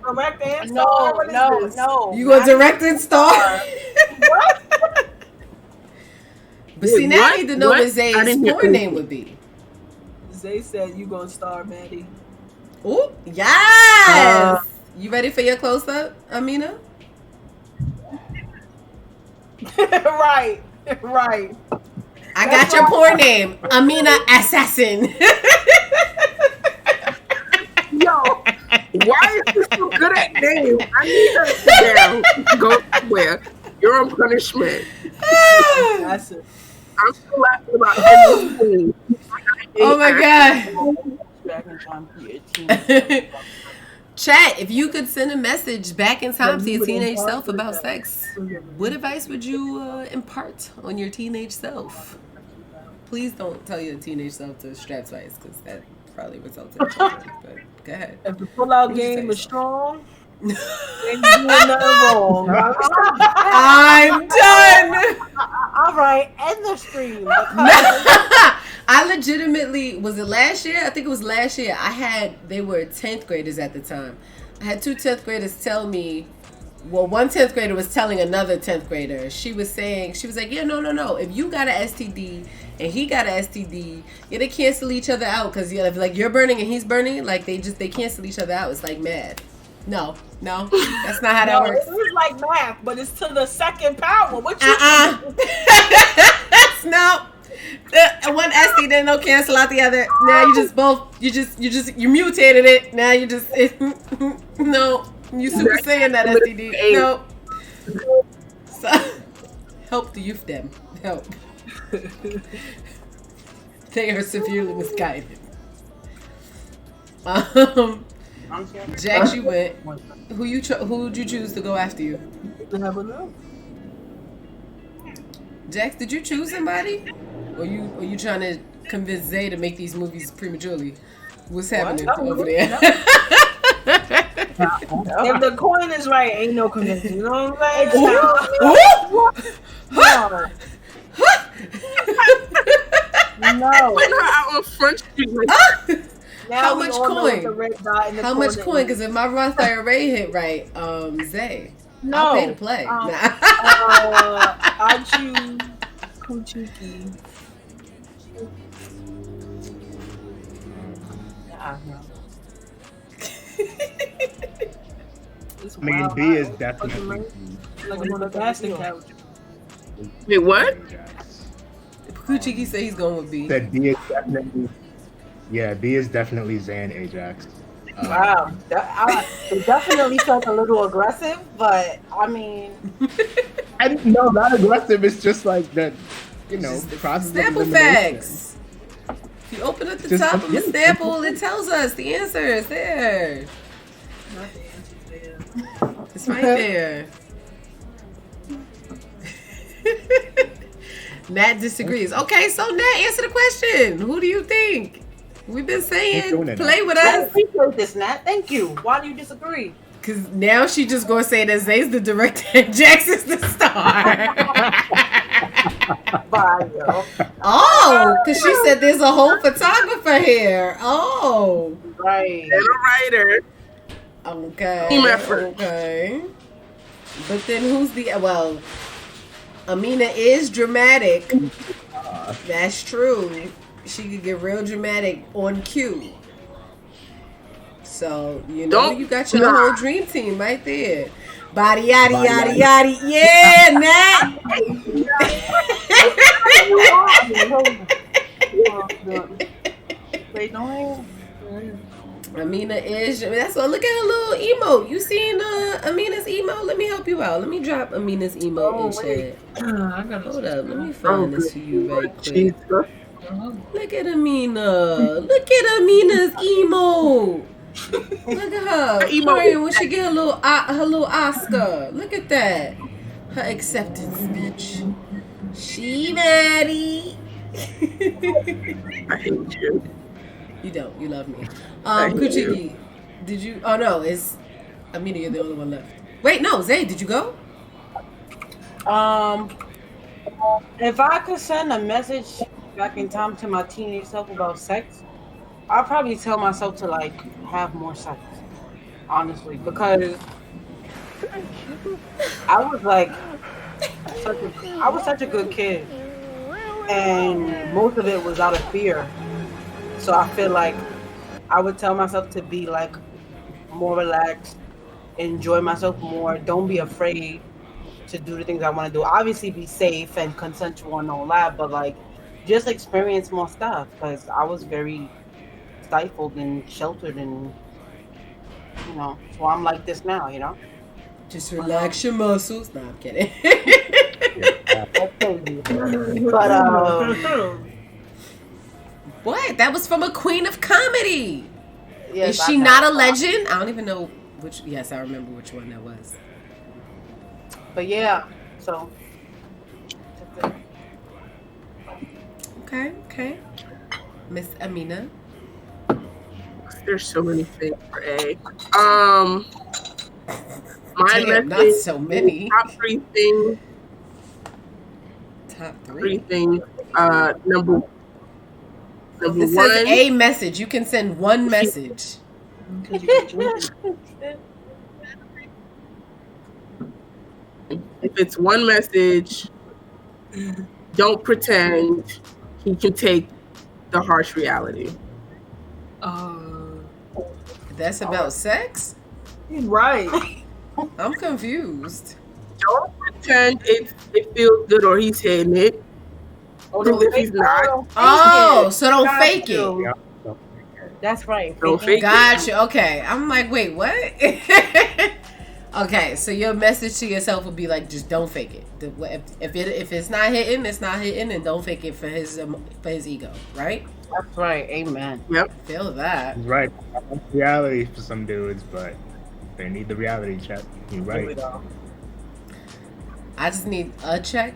Correct answer. No. You gonna direct and star? But see, now I need to know what I Zay's didn't hear porn name would be. Zay said you gonna star, Maddie. Ooh, yes! You ready for your close-up, Amina? Right. I got your porn name, Amina Assassin. Yo, why is this so good at names? I need her to sit down. Go somewhere. You're on punishment. That's it. I'm still laughing about everything. Oh my god. Back in time for your teen. Chat, if you could send a message back in time to your teenage self about sex, what advice would you impart on your teenage self? Please don't tell your teenage self to strap twice, because that probably results in children. But go ahead. If the pull-out game is strong, then you're doing nothing wrong. I'm done. All right, end the stream. I legitimately, was it last year? I think it was last year. They were 10th graders at the time. I had 2 10th graders tell me, well, one 10th grader was telling another 10th grader. She was like, yeah, no. If you got an STD and he got an STD, yeah, they cancel each other out. Because like you're burning and he's burning, like they cancel each other out. It's like mad. No, that's not how that works. It's like math, but it's to the second power. What you No. One STD didn't no cancel out the other. Now you mutated it. Now you just no. You super saying that STD. No. So, help the youth them. Help. They are severely misguided. Jax, you went. Who'd you choose to go after you? never know. Jax, did you choose somebody? Or you trying to convince Zay to make these movies prematurely? What's happening over there? If the coin is right, ain't no convincing. You know what I'm saying? No. Putting her out on Front Street. Like, How much coin? How much corner coin? Because if my Roth IRA hit right, Zay, No. I'll pay to play. I choose Kuchiki. I mean, B is definitely like I'm on a casting couch. wait, what? Kuchiki say he's going with B. That B is definitely, yeah, B is definitely Zay and Ajax. Wow, it definitely felt a little aggressive, but I mean, And no, not aggressive. It's just like that, you know, Just process of Snapple elimination. facts. If you open up the Just top of the forget it. Snapple, it tells us the answer is there. Not the answer there. It's right there. Nat disagrees. Okay, so Nat, answer the question. Who do you think? We've been Who's saying doing it play now? with I us. appreciate this, Nat. Thank you. Why do you disagree? Because now she just gonna say that Zay's the director and Jackson's the star. Bye, yo. Oh, because she said there's a whole photographer here. Oh, Right. And a writer. okay. Team effort. Okay. But then who's well, Amina is dramatic. That's true. She could get real dramatic on cue. So, you know, Don't- you got your whole dream team right there. Body yaddy yaddy yaddy. Yeah, Nat. Wait, no. Amina is. That's what. Look at her little emote. You seen Amina's emote? Let me help you out. Let me drop Amina's emote in chat. I gotta Hold up. Let me find this for you right quick. Jesus. Look at Amina. Look at Amina's emote. Look at her. Her emote Crying is when she get her little Oscar. Look at that. Her acceptance speech. She ready. I hate you. You don't. You love me. Thank Kuchiki, did you? Oh no, it's Amina. You're the only one left. Wait, no, Zay, did you go? If I could send a message back in time to my teenage self about sex, I'd probably tell myself to like have more sex. Honestly, because I was like, I was such a good kid, and most of it was out of fear. So I feel like I would tell myself to be like more relaxed, enjoy myself more. Don't be afraid to do the things I want to do. Obviously, be safe and consensual and all that, but like just experience more stuff because I was very stifled and sheltered, and you know, so I'm like this now. You know, Just relax your muscles. No, I'm kidding. that's crazy. But What? That was from a queen of comedy. yes, Is she not a legend? I don't even know which. Yes, I remember which one that was. But yeah, so. Okay. Miss Amina. There's so many things for A. My Damn, not message. so many. Top three things. Top Three three. things. Number This one. says a message. You can send one message. If it's one message, don't pretend. He can take the harsh reality. That's about sex? Right. I'm confused. Don't pretend it feels good or he's hitting it. Because if he's not, Oh, so don't fake it. Yeah. That's right. Don't fake it. Gotcha. Okay. I'm like, wait, what? Okay, so your message to yourself would be like, just don't fake it. If it's not hitting, it's not hitting, and don't fake it for his ego, right? That's right. Amen. Yep. Feel that. He's right. That's reality for some dudes, but they need the reality check. You're right. I just need a check,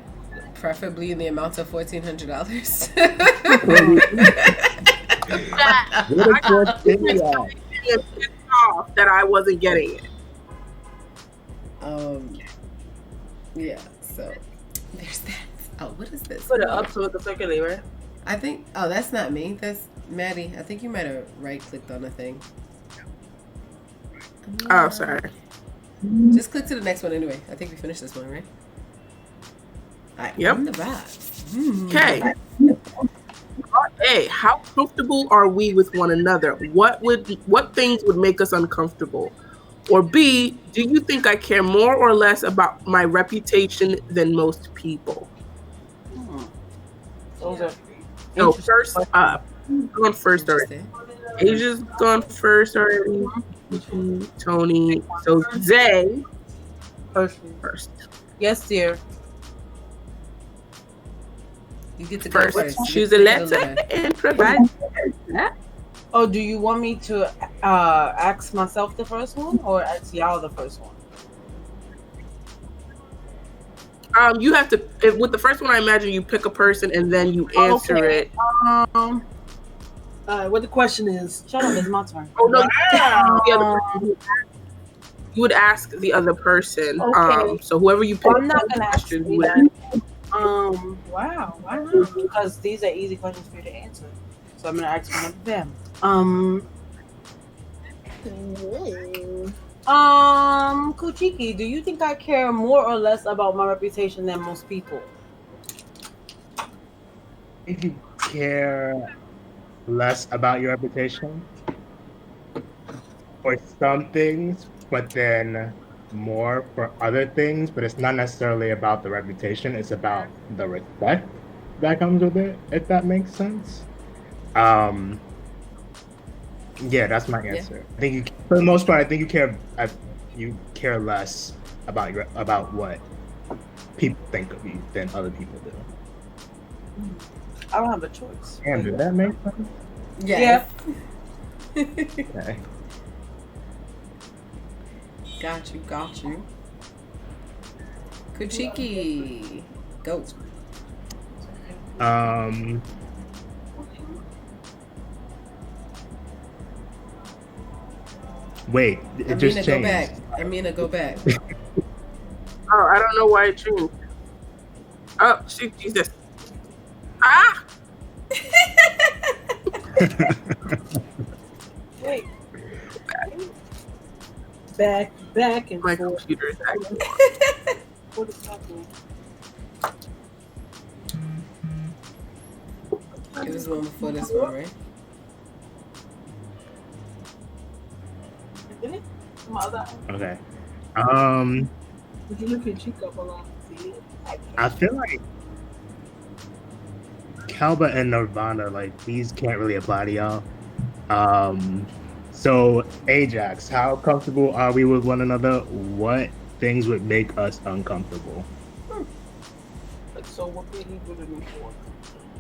preferably in the amount of $1,400. What is your thing at? Pissed off. that I wasn't getting it. Yeah, so there's that. Oh, what is this? Put it up so it can circulate, right? I think, oh, that's not me. That's Maddie. I think you might have right-clicked on the thing. Oh, sorry. Just click to the next one anyway. I think we finished this one, right? All right, Yep. in the back. Okay. A, how comfortable are we with one another? What things would make us uncomfortable? Or B, do you think I care more or less about my reputation than most people? Those are So first up, going first already. Asia's gone first already. Tony. So Zay first. Yes, dear. You get to go First, first. choose a letter and provide that. Oh, do you want me to ask myself the first one or ask y'all the first one? You have to with the first one. I imagine you pick a person and then you answer it. What the question is? Shut up, it's my turn. Oh no! The other person. You would ask the other person. Okay. So whoever you pick, I'm not gonna ask you you would that. ask. Wow, why not? Because these are easy questions for you to answer. So I'm gonna ask one of them. Kuchiki, do you think I care more or less about my reputation than most people? If you care less about your reputation for some things, but then more for other things, but it's not necessarily about the reputation, it's about the respect that comes with it, if that makes sense. Yeah, that's my answer. I think you, for the most part, I think you care less about what people think of you than other people do. I don't have a choice. And did that make sense? Yes. Yeah. Okay. Got you. Kuchiki. Go. Wait, it just changed. Go back. Amina, go back. Oh, I don't know why it changed. Oh, Jesus. Ah! Wait. Back and My forth. computer is acting. What is happening? It was the one before this one, right? Isn't it? My other eye? Okay. Did you look your cheek up a lot? See? I feel like Kalba and Nirvana, like, these can't really apply to y'all. So Ajax, how comfortable are we with one another? What things would make us uncomfortable? So what could he do to me for?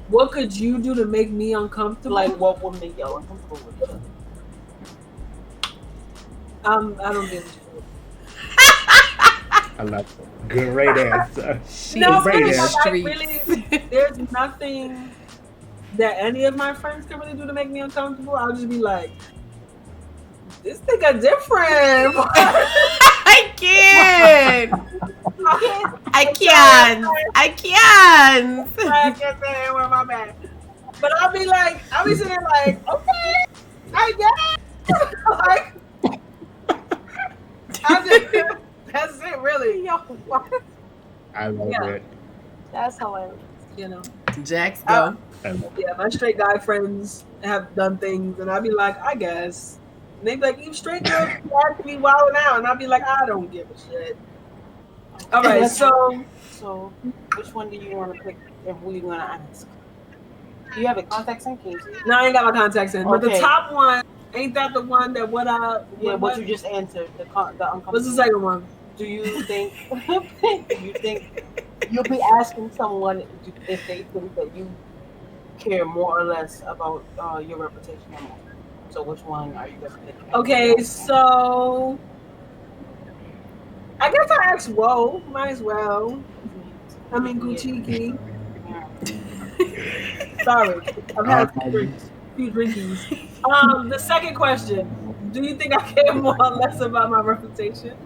What could you do to make me uncomfortable? Like what would make y'all uncomfortable with each other? I don't give a shit. I love it. Great answer. No, Great really, answer. like, really, there's nothing that any of my friends can really do to make me uncomfortable. I'll just be like, this nigga different. I can't. I can't. I can't say it with my man. But I'll be sitting there like, okay, I guess. Like, that's it, really. Yo, what? I love it. That's hilarious, you know. Jax, go. Yeah, my straight guy friends have done things, and I'll be like, I guess. And they be like, you straight girls ask me wilding out, and I'll be like, I don't give a shit. All right, so which one do you want to pick and who you want to ask? Do you have a contact in? Can you see it? no, I ain't got my contacts in, but the Okay. top one, ain't that the one that What you just answered, the uncomfortable. What's the second one? Do you think you'll be asking someone if they think that you care more or less about your reputation or more? So which one are you gonna pick? Okay, so I guess I asked Whoa, might as well. I mean Gucci. Sorry, I've had a few drinkies. The second question. Do you think I care more or less about my reputation?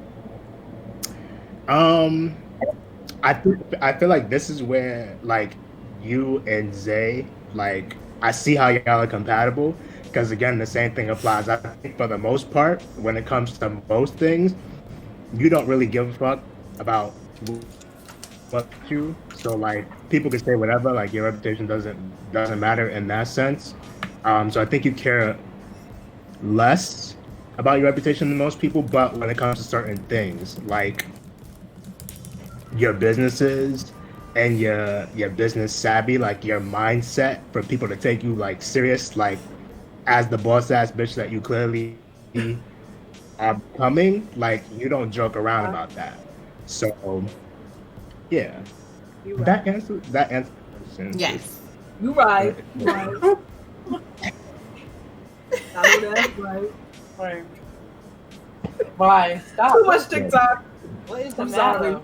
I feel like this is where like you and Zay, like I see how y'all are compatible because again the same thing applies. I think for the most part, when it comes to most things, you don't really give a fuck about what you. So like people can say whatever, like your reputation doesn't matter in that sense. So I think you care less about your reputation than most people, but when it comes to certain things like your businesses and your business savvy, like your mindset for people to take you like serious, like as the boss ass bitch that you clearly are becoming, like you don't joke around about that. So yeah, Right. that answers the question. Yes. You right. You right. I know that's right. Right. Why? Stop. Too much TikTok. What is the I'm matter? sorry.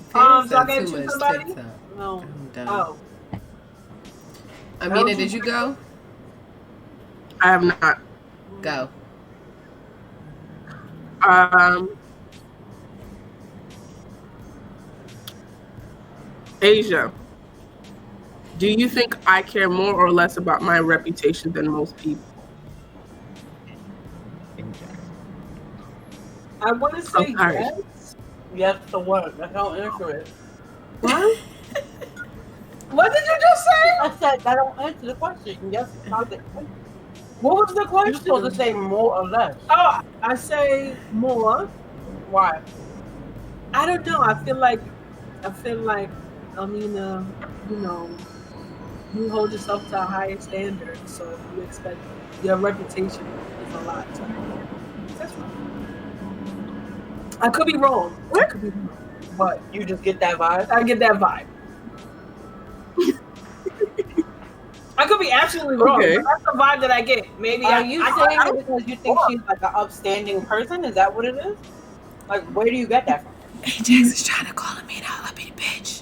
Parents So I have gotta too choose much somebody? TikTok. No. I'm done. Oh, Amina, did you go? I have not. Go. Asia, do you think I care more or less about my reputation than most people? I want to say sorry. yes. Yes to what? That's how answer it. What? What did you just say? I said I don't answer the question. Yes, not the question. What was the You're question? supposed to say more or less. Oh, I say more. Why? I don't know. I feel like, Amina, you know, you hold yourself to a higher standard, so you expect your reputation is a lot. So that's fine. I could be wrong. I could be wrong, but You just get that vibe? I get that vibe. I could be absolutely wrong. Okay. But that's the vibe that I get. Maybe Are I you I saying don't it because you think she's like an upstanding person? Is that what it is? Like, where do you get that from? Ajax is trying to call Amina a bitty bitch.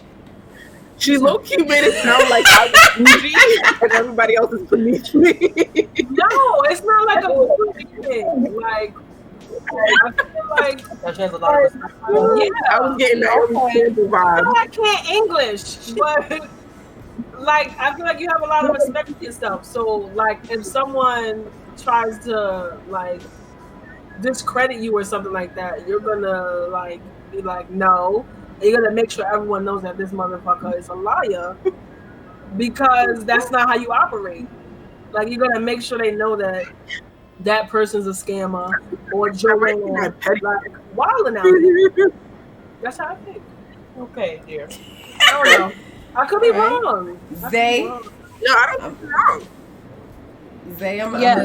She low-key made it sound like I was bougie and everybody else is beneath me. No, it's not like a bougie thing. Like, I feel like That she has a lot of respect for you. yeah. I was getting that Sandra vibe. No, I can't English, but like I feel like you have a lot of respect for yourself. So like if someone tries to like discredit you or something like that, you're gonna like be like, no. And you're gonna make sure everyone knows that this motherfucker is a liar because that's not how you operate. Like you're gonna make sure they know that that person's a scammer or Joanne like wilding out here. That's how I think. Okay, dear. I don't know. I could be Right. wrong. I could be Zay? wrong. No, I don't think you're wrong. Zay, I'm Yeah.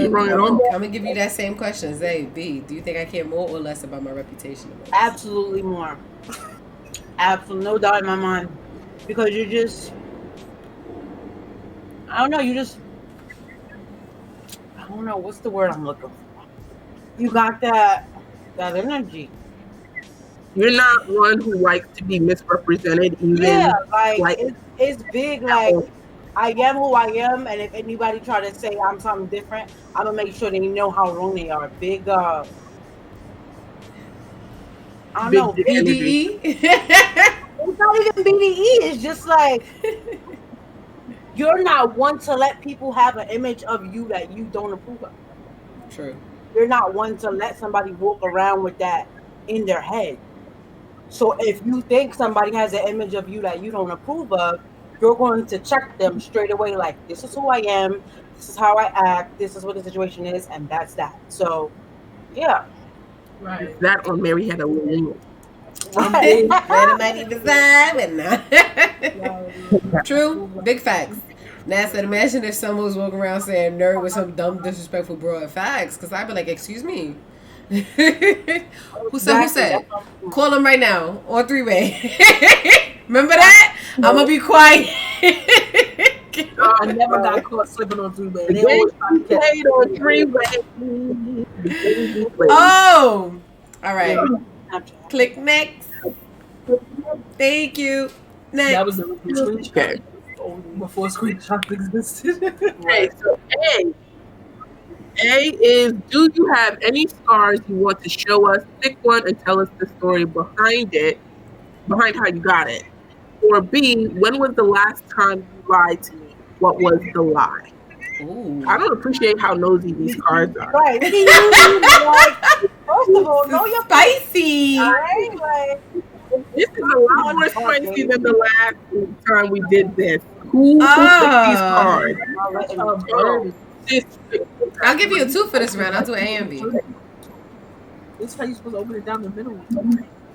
gonna give you that same question. Zay, B, do you think I care more or less about my reputation? Absolutely more. Absolutely, no doubt in my mind. Because you just, I don't know, I don't know, what's the word I'm looking for? You got that energy. You're not one who likes to be misrepresented, even. Yeah, like like- it's big. Like I am who I am, and if anybody try to say I'm something different, I'm gonna make sure they know how wrong they are. Big, I don't know. Big BDE? It's not even BDE. It's just like you're not one to let people have an image of you that you don't approve of. True. You're not one to let somebody walk around with that in their head. So if you think somebody has an image of you that you don't approve of, you're going to check them straight away. Like, this is who I am. This is how I act. This is what the situation is, and that's that. So, yeah. Right. That or Mary had a little. Right. Mighty design. True. Big facts. Now, I said, imagine if someone was walking around saying nerd with some dumb, disrespectful broad facts, because I'd be like, excuse me. Who said? Call him right now on 3-way. Remember that? I'm gonna be quiet. I never got caught slipping on 3-way. They always try to catch me. on 3-way. Oh, all right. Snapchat. Click next. Thank you. Next. That was the screenshot. Okay. Before screenshots existed. Okay, so A is, do you have any scars you want to show us? Pick one and tell us the story behind how you got it. Or B, when was the last time you lied to me? What was the lie? Ooh. I don't appreciate how nosy these cards are. Right. First of all, know your spicy. Right? Like, this is a lot more spicy than the last time we did this. Who picked these cards? I'll give you a 2 for this round. I'll do A and B. This is how you're supposed to open it down the middle.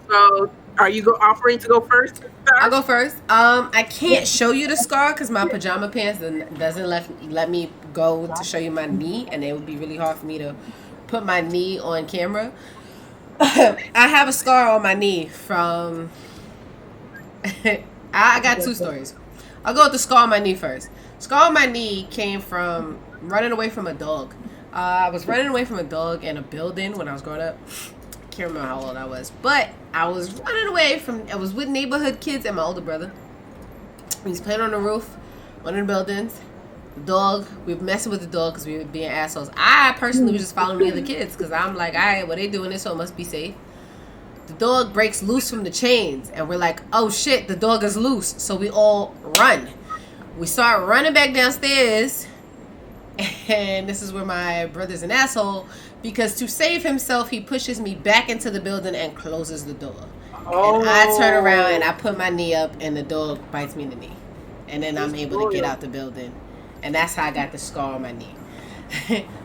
So, are you offering to go first? I'll go first. I can't show you the scar because my pajama pants doesn't let me go to show you my knee, and it would be really hard for me to put my knee on camera. I have a scar on my knee from. I got 2 stories. I'll go with the scar on my knee first. Scar on my knee came from running away from a dog. I was running away from a dog in a building when I was growing up. Can't remember how old I was, but I was running away I was with neighborhood kids and my older brother. We was playing on the roof, one of the buildings. The dog, we were messing with the dog because we were being assholes. I personally was just following the other kids because I'm like, all right, well, they doing this, so it must be safe. The dog breaks loose from the chains, and we're like, oh shit, the dog is loose. So we all run. We start running back downstairs, and this is where my brother's an asshole. Because to save himself, he pushes me back into the building and closes the door. Oh. And I turn around and I put my knee up and the dog bites me in the knee. And then I'm able to get out the building. And that's how I got the scar on my knee.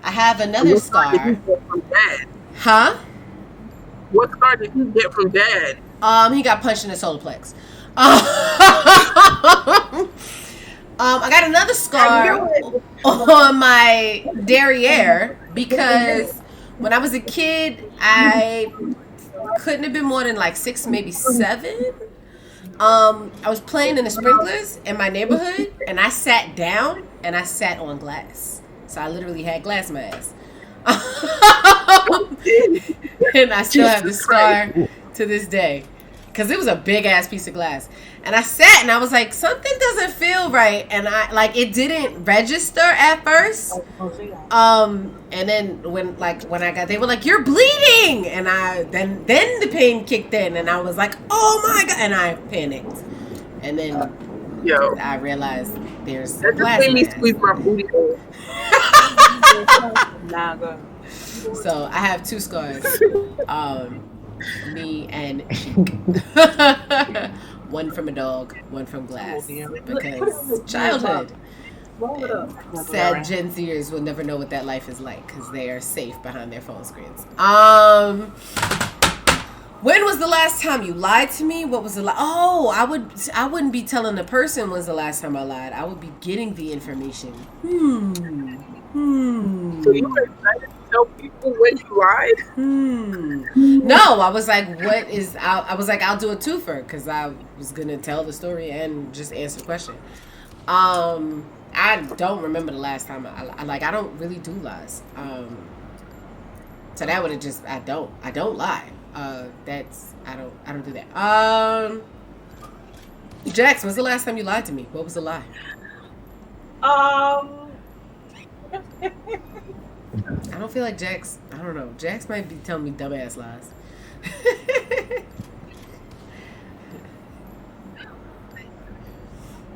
I have another scar. Did you get from Dad? Huh? What scar did you get from Dad? He got punched in the solar plex. I got another scar on my derriere because when I was a kid, I couldn't have been more than like 6, maybe 7. I was playing in the sprinklers in my neighborhood, and I sat down and I sat on glass. So I literally had glass in my ass. And I still have the scar to this day. Because it was a big ass piece of glass. And I sat and I was like, something doesn't feel right. And it didn't register at first. And then when I got, they were like, you're bleeding. And then the pain kicked in and I was like, oh my God. And I panicked. And then I realized there's that glass. Just made me squeeze my booty hole. So I have 2 scars. Me and Sheik. One from a dog, one from glass. Because childhood. Sad Gen Zers will never know what that life is like because they are safe behind their phone screens. When was the last time you lied to me? What was the lie? Oh, I wouldn't be telling the person when's the last time I lied. I would be getting the information. So you were excited to tell people when you lied? No, I was like, I was like, I'll do a 2fer because I was gonna tell the story and just answer the question. I don't remember the last time I don't really do lies. So that would have just I don't lie. I don't do that. Jax, when's the last time you lied to me? What was the lie? I don't feel like Jax. I don't know. Jax might be telling me dumbass lies.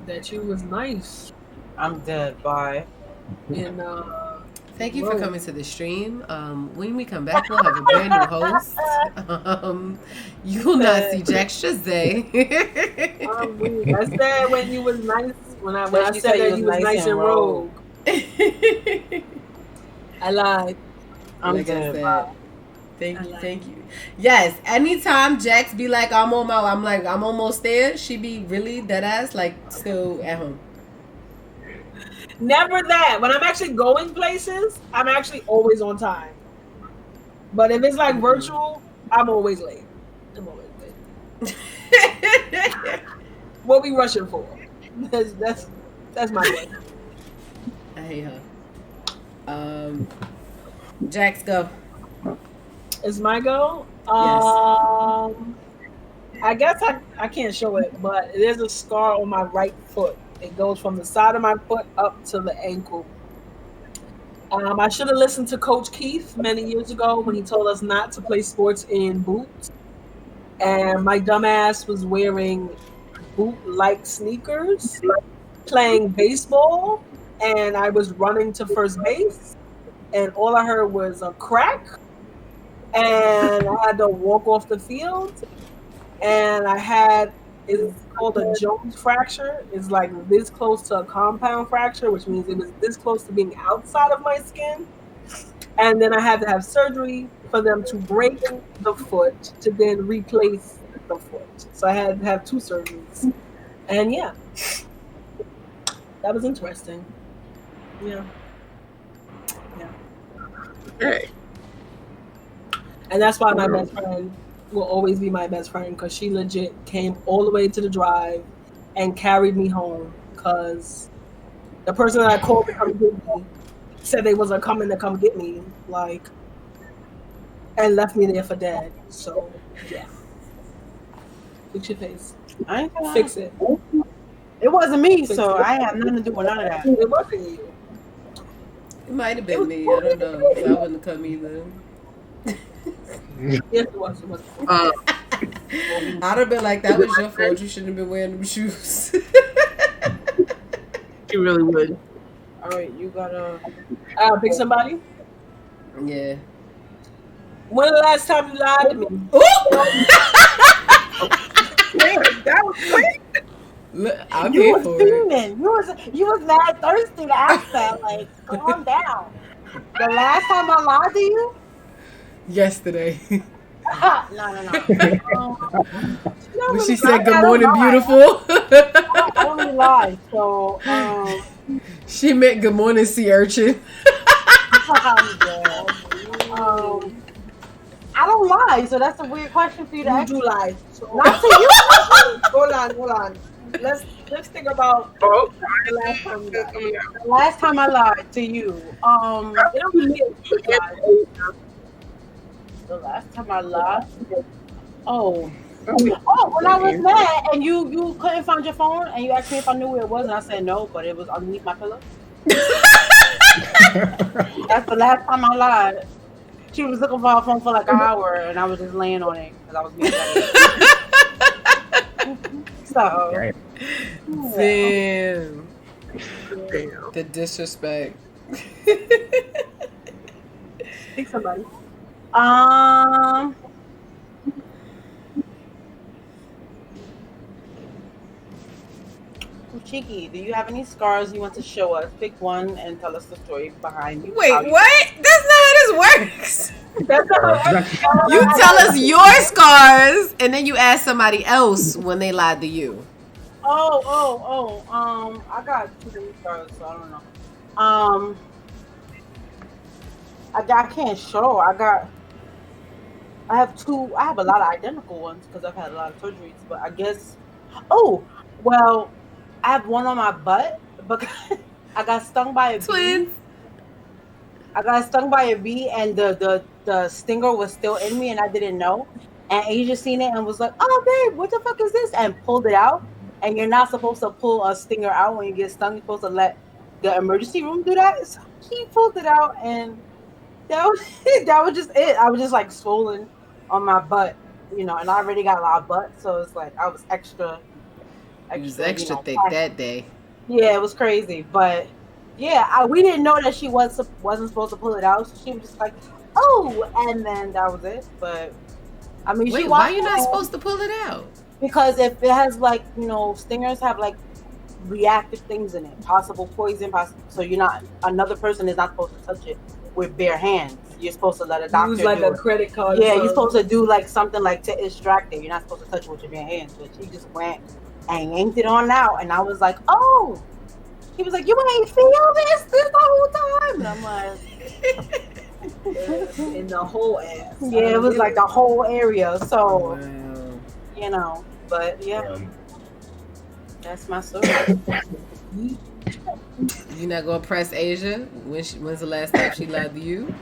That you was nice. I'm dead. Bye. And thank you for coming to the stream. When we come back, we'll have a brand new host. You will not see Jax Shazay. I said when you was nice. When I said that you was nice and rogue. I lied. I'm dead. Thank you. Yes, anytime Jax be like, I'm almost there, she be really dead ass, like still at home. Never that. When I'm actually going places, I'm actually always on time. But if it's like virtual, I'm always late. What we rushing for? That's my way. I hate her. Jax, go. It's my go? Yes. I guess I can't show it, but there's a scar on my right foot. It goes from the side of my foot up to the ankle. I should have listened to Coach Keith many years ago when he told us not to play sports in boots. And my dumbass was wearing boot-like sneakers, playing baseball, and I was running to first base, and all I heard was a crack, and I had to walk off the field, and it's called a Jones fracture. It's like this close to a compound fracture, which means it was this close to being outside of my skin. And then I had to have surgery for them to break the foot to then replace the foot. So I had to have 2 surgeries. And yeah, that was interesting. Yeah. Okay. And that's why my best friend will always be my best friend, because she legit came all the way to the drive and carried me home, because the person that I called to come get me said they wasn't coming to come get me, like, and left me there for dead. So yeah, fix your face. I ain't gonna Fix it. It wasn't me, Fix so it. I have nothing to do with none of that. It wasn't you. It might have been me. I don't know. 'Cause I wouldn't have come either. Yes, it was. It was. I'd have been like, that was your fault. You shouldn't have been wearing them shoes. You really would. All right, you gotta Pick somebody. Yeah. When the last time you lied to me? That was quick. Look, I'm You here was for it. fuming. You was mad thirsty to ask that. Like, calm down. The last time I lied to you? Yesterday. No. When she said, good morning, beautiful. I only lied. So, She meant good morning, sea urchin. I don't lie. So that's a weird question for you to You ask. do lie. So, Not to you. hold on. Let's think about Oh, the last time you lied. coming out. The last time I lied to you. It don't be me. The last time I lied. Oh, when I was mad and you couldn't find your phone and you asked me if I knew where it was, and I said no, but it was underneath my pillow. That's the last time I lied. She was looking for her phone for like an hour, and I was just laying on it because I was being so. Right. Damn. Damn. The disrespect. Pick somebody. Cheeky, do you have any scars you want to show us? Pick one and tell us the story behind you. Wait, How you- what? That's not how this works. That's not You tell us your scars, and then you ask somebody else when they lied to you. I got too many scars, so I don't know. I can't show. I have a lot of identical ones because I've had a lot of surgeries, but I guess, I have one on my butt because I got stung by a Twins. bee. I got stung by a bee, and the stinger was still in me, and I didn't know. And Asia seen it and was like, "Oh, babe, what the fuck is this?" and pulled it out. And you're not supposed to pull a stinger out when you get stung. You're supposed to let the emergency room do that. So he pulled it out, and that was just it. I was just like swollen on my butt, and I already got a lot of butt, so it's like I was extra It was extra thick packed. that day. Yeah, it was crazy, but yeah, we didn't know that she wasn't supposed to pull it out. So she was just like, "Oh," and then that was it. But I mean, Wait, she why watched you not it supposed to pull it out? because if it has stingers have like reactive things in it, possible poison, so another person is not supposed to touch it with bare hands. You're supposed to let a doctor use like do a it. credit card. Yeah, you're supposed to do like something like to extract it. You're not supposed to touch it with your bare hands. But she just went and yanked it on out, and I was like, "Oh." He was like, "You ain't feel this the whole time," and I'm like, in the whole ass. "Yeah, it was like the whole area." So Wow. but yeah, that's my story. You not gonna press Asia? When's the last time she lied to you?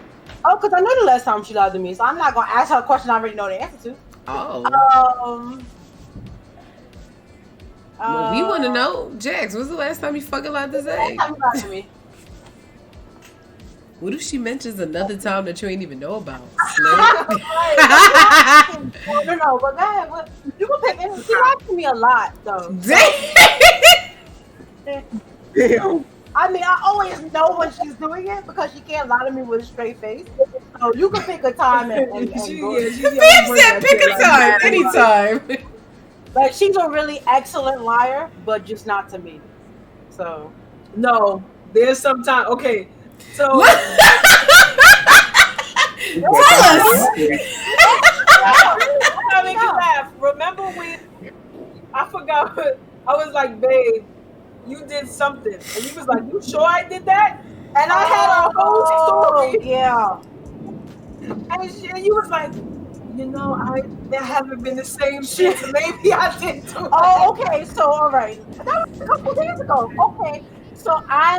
Oh, because I know the last time she lied to me, so I'm not gonna ask her a question I already know the answer to. Oh. Well, we want to know. Jax, when's the last time you fucking lied to Zay? Last time you lied to me. What if she mentions another time that you ain't even know about? No, but go ahead. What, you can pick it. She likes me a lot, though. Damn. I mean, I always know when she's doing it because she can't lie to me with a straight face. So you can pick a time and go. Bitch said pick a time, anytime. Like, she's a really excellent liar, but just not to me. So. No, there's some time. Okay, so. Tell us. I make you laugh. Remember I forgot. I was like, babe, you did something, and he was like, you sure I did that? And I had a whole story. Yeah. And you was like, you know, there haven't been the same shit. So maybe I did too. Oh, okay. So, all right. That was a couple days ago. Okay. So I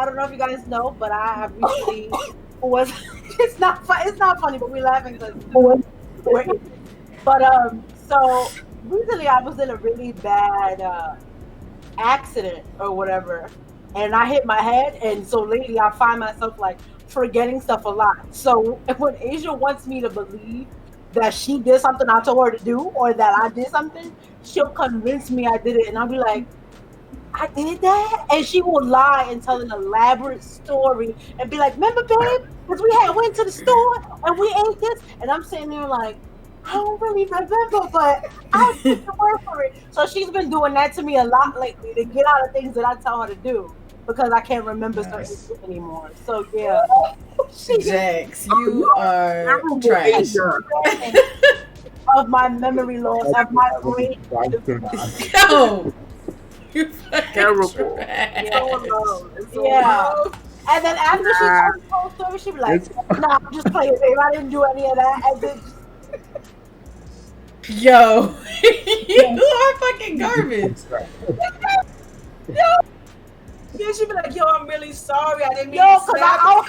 don't know if you guys know, but I have recently was. It's not funny, but we're laughing because. But so recently I was in a really bad accident or whatever, and I hit my head, and so lately I find myself like forgetting stuff a lot. So when Asia wants me to believe that she did something I told her to do, or that I did something, she'll convince me I did it, and I'll be like, I did that? And she will lie and tell an elaborate story and be like, remember, babe, because we went to the store and we ate this, and I'm sitting there like, I don't really remember, but I'll take the word for it. So she's been doing that to me a lot lately to get out of things that I tell her to do because I can't remember certain things anymore. So yeah. Jax, you are trash. Of my memory loss, of my brain. Yo, you fucking Terrible. trash. Yeah. And then after she told the whole story, she'd be like, nah, I'm just playing, babe. I didn't do any of that. And then Yo, you are fucking garbage. Yeah, she'd be like, yo, I'm really sorry. I didn't mean yo, to snap.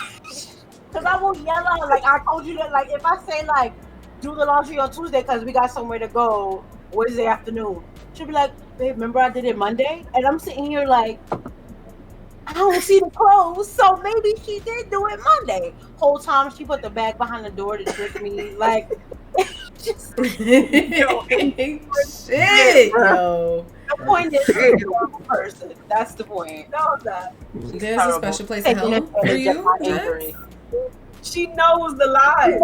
because I will yell at her, like, I told you that, like, if I say, like, do the laundry on Tuesday because we got somewhere to go Wednesday afternoon, she'll be like, babe, remember I did it Monday? And I'm sitting here like, I don't see the clothes, so maybe she did do it Monday. Whole time she put the bag behind the door to trick me. Like, just Shit, yo. the point is, she's a horrible person. That's the point. No, that. There's a special place in hell for you, Jax? She knows the lies.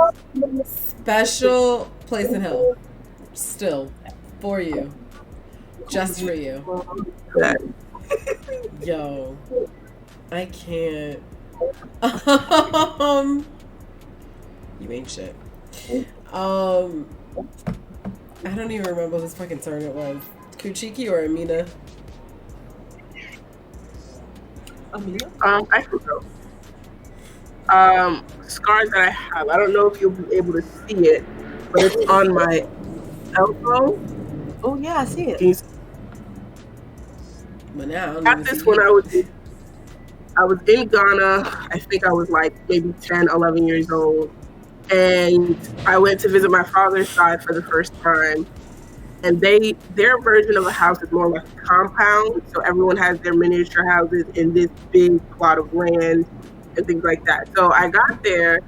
Special place in hell. Still. For you. Just for you. Yo. I can't. You ain't shit. I don't even remember whose fucking turn it was. Kuchiki or Amina? Amina? I can go. Scars that I have. I don't know if you'll be able to see it, but it's on my elbow. Oh yeah, I see it. Can you But now I don't got even this see when it. I was in Ghana. I think I was like maybe 10, 11 years old. And I went to visit my father's side for the first time. And their version of a house is more like a compound. So everyone has their miniature houses in this big plot of land and things like that. So I got there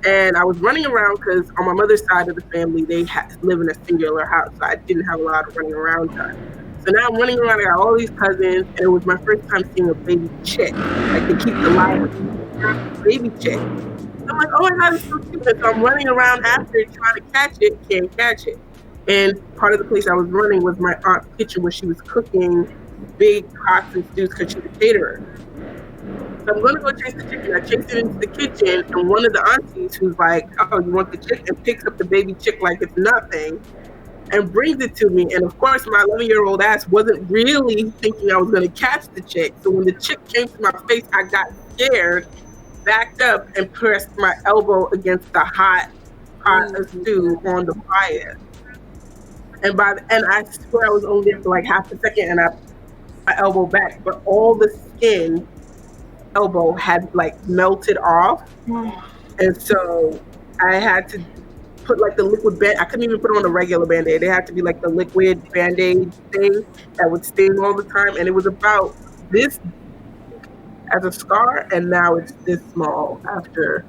and I was running around because on my mother's side of the family, they live in a singular house. So I didn't have a lot of running around time. So now I'm running around, I got all these cousins, and it was my first time seeing a baby chick. Like, they keep the live baby chick. I'm like, oh my God, it's so cute. And so I'm running around after trying to catch it, can't catch it. And part of the place I was running was my aunt's kitchen where she was cooking big pots and stews because she's a caterer. So I'm going to go chase the chicken. I chase it into the kitchen, and one of the aunties who's like, oh, you want the chick? And picks up the baby chick like it's nothing and brings it to me. And of course, my 11-year-old ass wasn't really thinking I was going to catch the chick. So when the chick came to my face, I got scared, backed up, and pressed my elbow against the hot pot of stew on the fire. And I swear I was only there for like half a second, and I my elbow back, but all the skin elbow had like melted off, and so I had to put like the liquid band. I couldn't even put on a regular Band-Aid. It had to be like the liquid Band-Aid thing that would sting all the time, and it was about this as a scar, and now it's this small after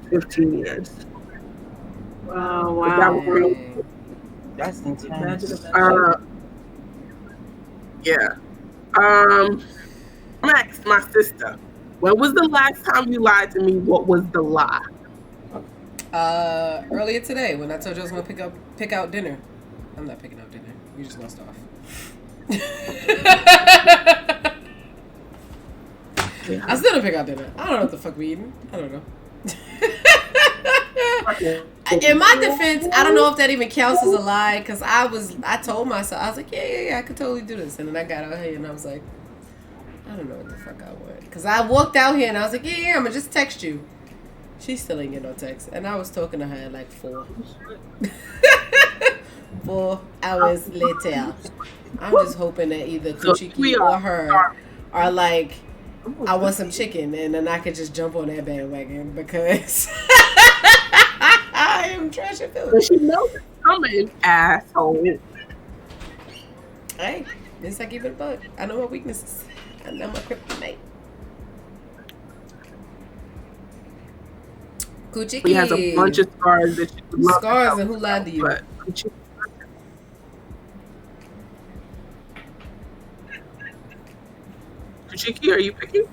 15 years. Oh, wow. That's intense. Yeah. I'm gonna ask my sister. When was the last time you lied to me? What was the lie? Earlier today when I told you I was gonna pick out dinner. I'm not picking out dinner. We just lost off. I still don't pick out dinner. I don't know what the fuck we eating. I don't know. In my defense, I don't know if that even counts as a lie, because I told myself, I was like, yeah, I could totally do this. And then I got out here and I was like, I don't know what the fuck I want. Because I walked out here and I was like, yeah, I'm going to just text you. She still ain't get no text. And I was talking to her at like 4. 4 hours later. I'm just hoping that either Kuchiki or her are like, I want some chicken, and then I could just jump on that bandwagon, because I am trash at food. But she knows it's coming, asshole. Hey, this I keep it a buck. I know my weaknesses. I know my kryptonite. Kuchiki. He has a bunch of scars that she would love. Scars, and who lied to you? Kuchiki, are you picking?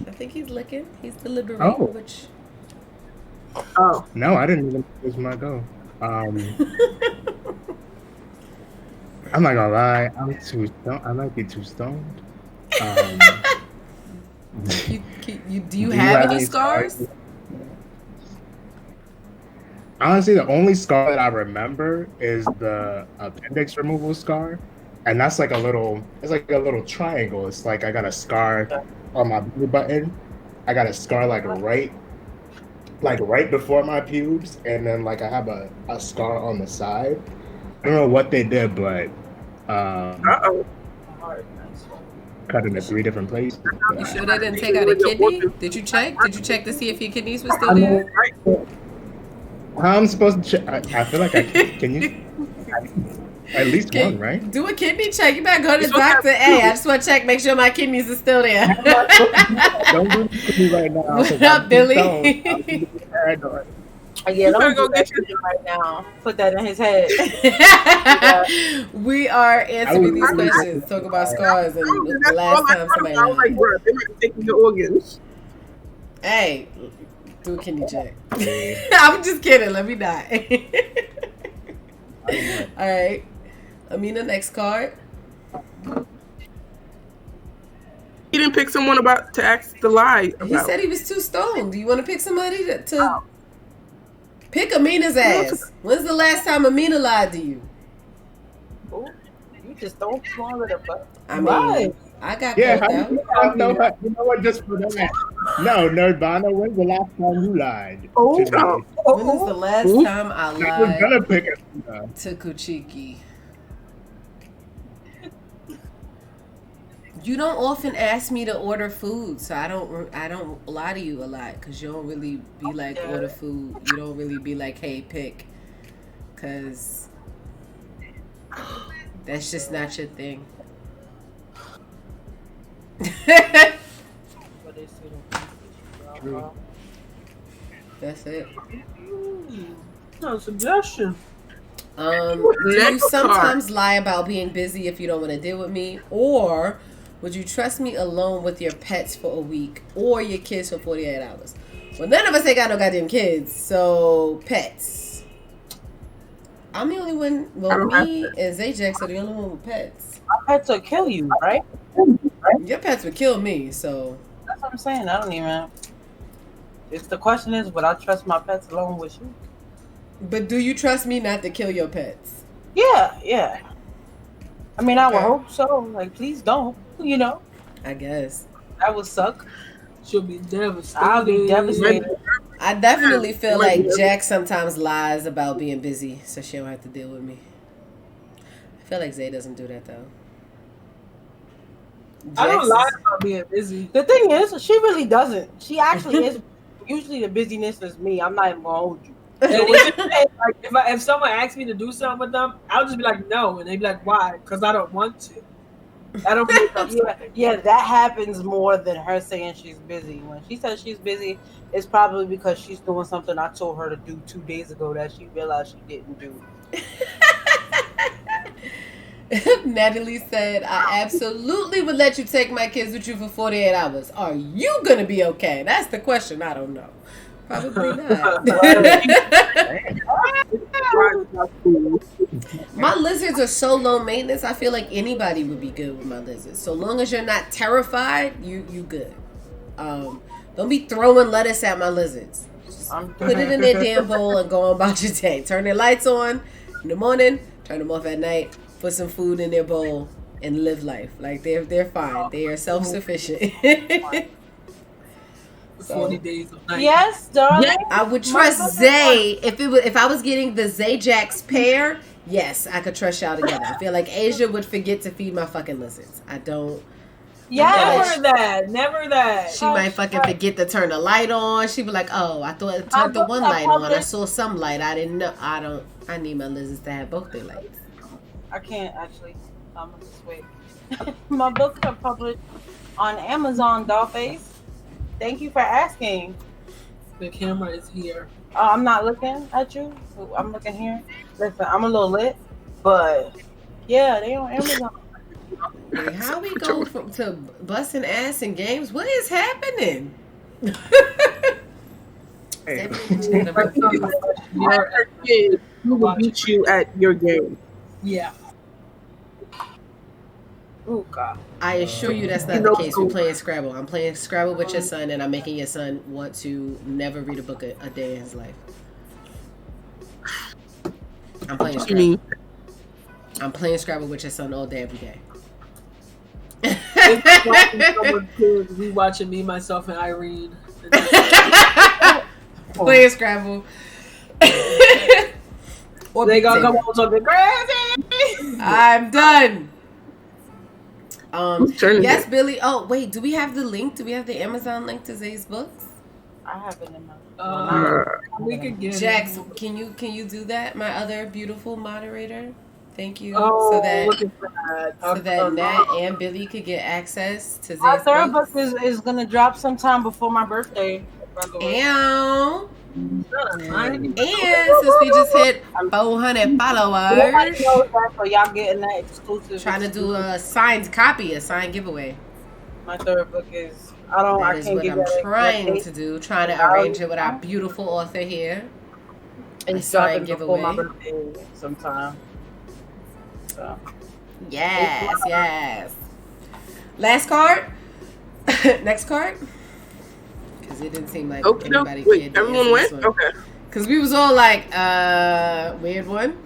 I think he's licking. He's deliberating. Oh. Which... No, I didn't even use my go. I'm not gonna lie. I'm too stoned. I might be too stoned. Do you have any scars? Honestly, the only scar that I remember is the appendix removal scar, and that's like it's like a little triangle. It's like I got a scar on my belly button. I got a scar like right before my pubes, and then like I have a scar on the side. I don't know what they did, but cut into 3 different places. You sure they didn't take out a kidney? Did you check? Did you check to see if your kidneys were still there? How I'm supposed to check? I feel like I can you at least one, right? Do a kidney check. You better go to the doctor. Hey, I just want to check, make sure my kidneys are still there. Don't do this to me right now. What up, Billy? Yeah, don't go get you right now. Put that in his head. We are answering these questions. Talk about scars and the last time somebody I was like, bro, they might be taking your organs. Hey, do a kidney check. I'm just kidding. Let me die. All right. Amina, next card. He didn't pick someone to ask the lie about. He said he was too stoned. Do you want to pick somebody to pick Amina's ass? When's the last time Amina lied to you? Oh, you just don't swallow the butt. I mean, I got caught out. You know what? Just for that. No, Nerdvana, when's the last time you lied? When was the last time I lied to Kuchiki? You don't often ask me to order food, so I don't lie to you a lot, because you don't really be like, order food. You don't really be like, hey, pick, because that's just not your thing. That's it. No suggestion. Do you sometimes lie about being busy if you don't want to deal with me? Or would you trust me alone with your pets for a week or your kids for 48 hours? Well, none of us ain't got no goddamn kids, so pets. I'm the only one. Well, me and Zajax are the only one with pets. My pets will kill you, right? Your pets would kill me, so. That's what I'm saying. I don't even. If the question is, would I trust my pets alone with you? But do you trust me not to kill your pets? Yeah. I mean, I would hope so. Like, please don't. You know. I guess. That would suck. She'll be devastated. I'll be devastated. I definitely feel like Jack sometimes lies about being busy, so she don't have to deal with me. I feel like Zay doesn't do that, though. I don't lie about being busy. The thing is, she really doesn't. She actually is. Usually the busyness is me. I'm not even going to hold you. If someone asks me to do something with them, I'll just be like, no. And they'd be like, why? Because I don't want to. I don't wake up. Yeah, that happens more than her saying she's busy. When she says she's busy, it's probably because she's doing something I told her to do 2 days ago that she realized she didn't do. Natalie said, I absolutely would let you take my kids with you for 48 hours. Are you going to be okay? That's the question. I don't know. Probably not. My lizards are so low maintenance. I feel like anybody would be good with my lizards. So long as you're not terrified, you good. Don't be throwing lettuce at my lizards. Just put it in their damn bowl and go on about your day. Turn their lights on in the morning, turn them off at night, put some food in their bowl, and live life. Like they're fine. They are self-sufficient. 40 days of night. Yes, darling. I would trust Zay if I was getting the Zajax pair. Yes, I could trust y'all together. I feel like Asia would forget to feed my fucking lizards. I don't. Yes. Never that. She might fucking forget to turn the light on. She'd be like, "Oh, I thought it turned the one light on. I saw some light. I didn't know. I need my lizards to have both their lights." I can't actually. I'm gonna just wait. My books are published on Amazon, Dollface. Thank you for asking. The camera is here. I'm not looking at you. I'm looking here. Listen, I'm a little lit, but yeah, they on Amazon. Wait, how we go to busting ass in games? What is happening? Hey. Who will beat you at your game? Yeah. Oh God. I assure you that's not the case. We're playing Scrabble. I'm playing Scrabble with your son, and I'm making your son want to never read a book a day in his life. I'm playing Scrabble. I'm playing Scrabble with your son all day, every day. We watching Me, Myself, and Irene. Playing Scrabble. Or they gonna come on something crazy. I'm done. Whose turn is Yes, it? Billy. Oh, wait. Do we have the link? Do we have the Amazon link to Zay's books? I have it in my. We could get Jax, it. can you do that? My other beautiful moderator. Thank you. Oh, so that look at that. Nat and Billy could get access to My Zay's third books. book is gonna drop sometime before my birthday. By the way. And And since we just hit 400 Nobody followers, knows that, so y'all getting that exclusive. trying to do a signed copy, a signed giveaway. My third book is. I That is can't what give I'm that trying exact to date. do. Trying to arrange it with our beautiful author here. A It's signed dropping before my giveaway. birthday sometime. So. Yes. Last card. Next card. Because it didn't seem like Okay, no. anybody Wait, cared to everyone answer went? this one. Okay. Because we was all like, weird one.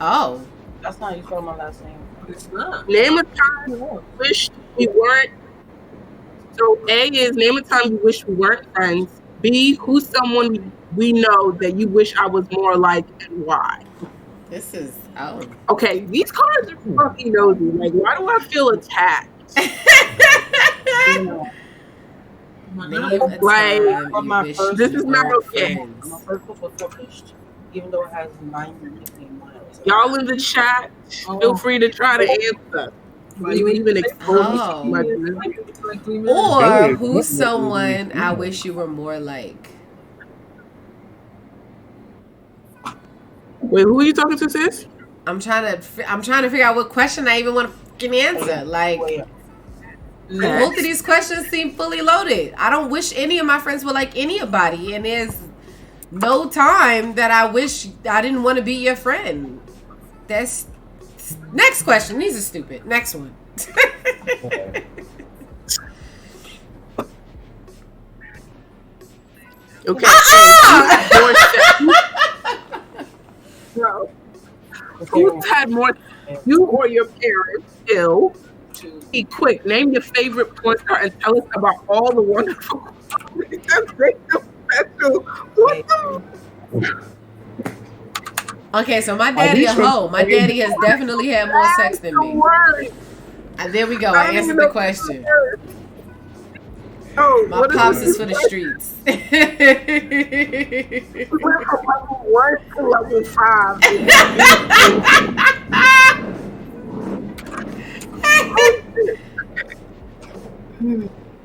Oh. That's not you spell my last name. it's not. Name a time you wish we weren't. So A is name a time you wish we weren't friends. B, who's someone we know that you wish I was more like and why? This is, oh. Okay, these cards are fucking nosy. Like, why do I feel attacked? Name a Like, time you my wish first- this you is not weren't okay. friends. My first book was published, even though it has 90 nickname miles. Y'all in the chat, feel free to try to answer. Why You even expose Oh. my Like 3 minutes? Or Hey, who's what- someone I wish you were more like? Wait, who are you talking to, sis? I'm trying to figure out what question I even want to fucking answer. Like, both of these questions seem fully loaded. I don't wish any of my friends were like anybody, and there's no time that I wish I didn't want to be your friend. That's next question. These are stupid. Next one. Okay. No. Who's had more, you or your parents ill? Be quick. Name your favorite porn star and tell us about all the wonderful qualities that make them special. What the? Okay, so my daddy a hoe. My daddy has definitely had more sex than me. Word. There we go. I answered the question. Oh, My what pops this? is for the streets. We went from level 1 to level 5.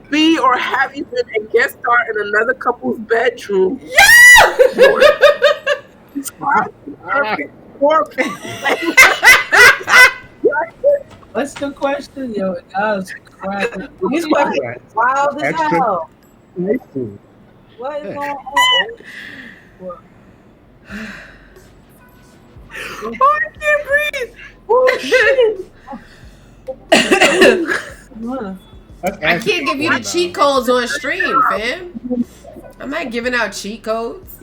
B, or have you been a guest star in another couple's bedroom? What's the question, yo? Guys, These questions wild as Extra. hell. Listen. What is going on? Oh, I can't breathe. I can't give you the cheat codes on stream, fam. I'm not giving out cheat codes.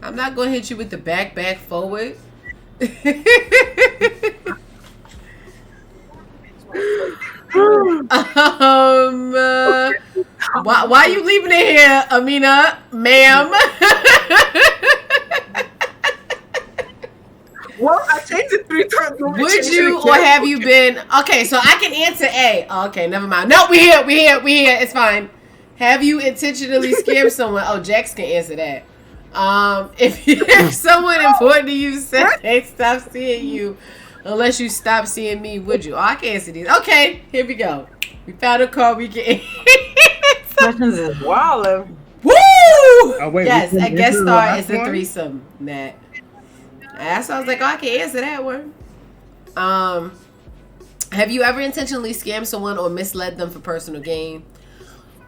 I'm not gonna hit you with the back forward. Why are you leaving it here, Amina, ma'am? Well, I changed it 3 times. Would you or have you been? Okay, so I can answer A. Okay, never mind. No, we here. It's fine. Have you intentionally scammed someone? Oh, Jax can answer that. If someone important to you said they stop seeing you unless you stop seeing me, would you? Oh, I can answer these. Okay, here we go. We found a call we can. Questions is wild. Woo! Oh, wait, yes, we a can guest answer the star last is a one? threesome, Matt. That's why I was like, oh, I can answer that one. Have you ever intentionally scammed someone or misled them for personal gain?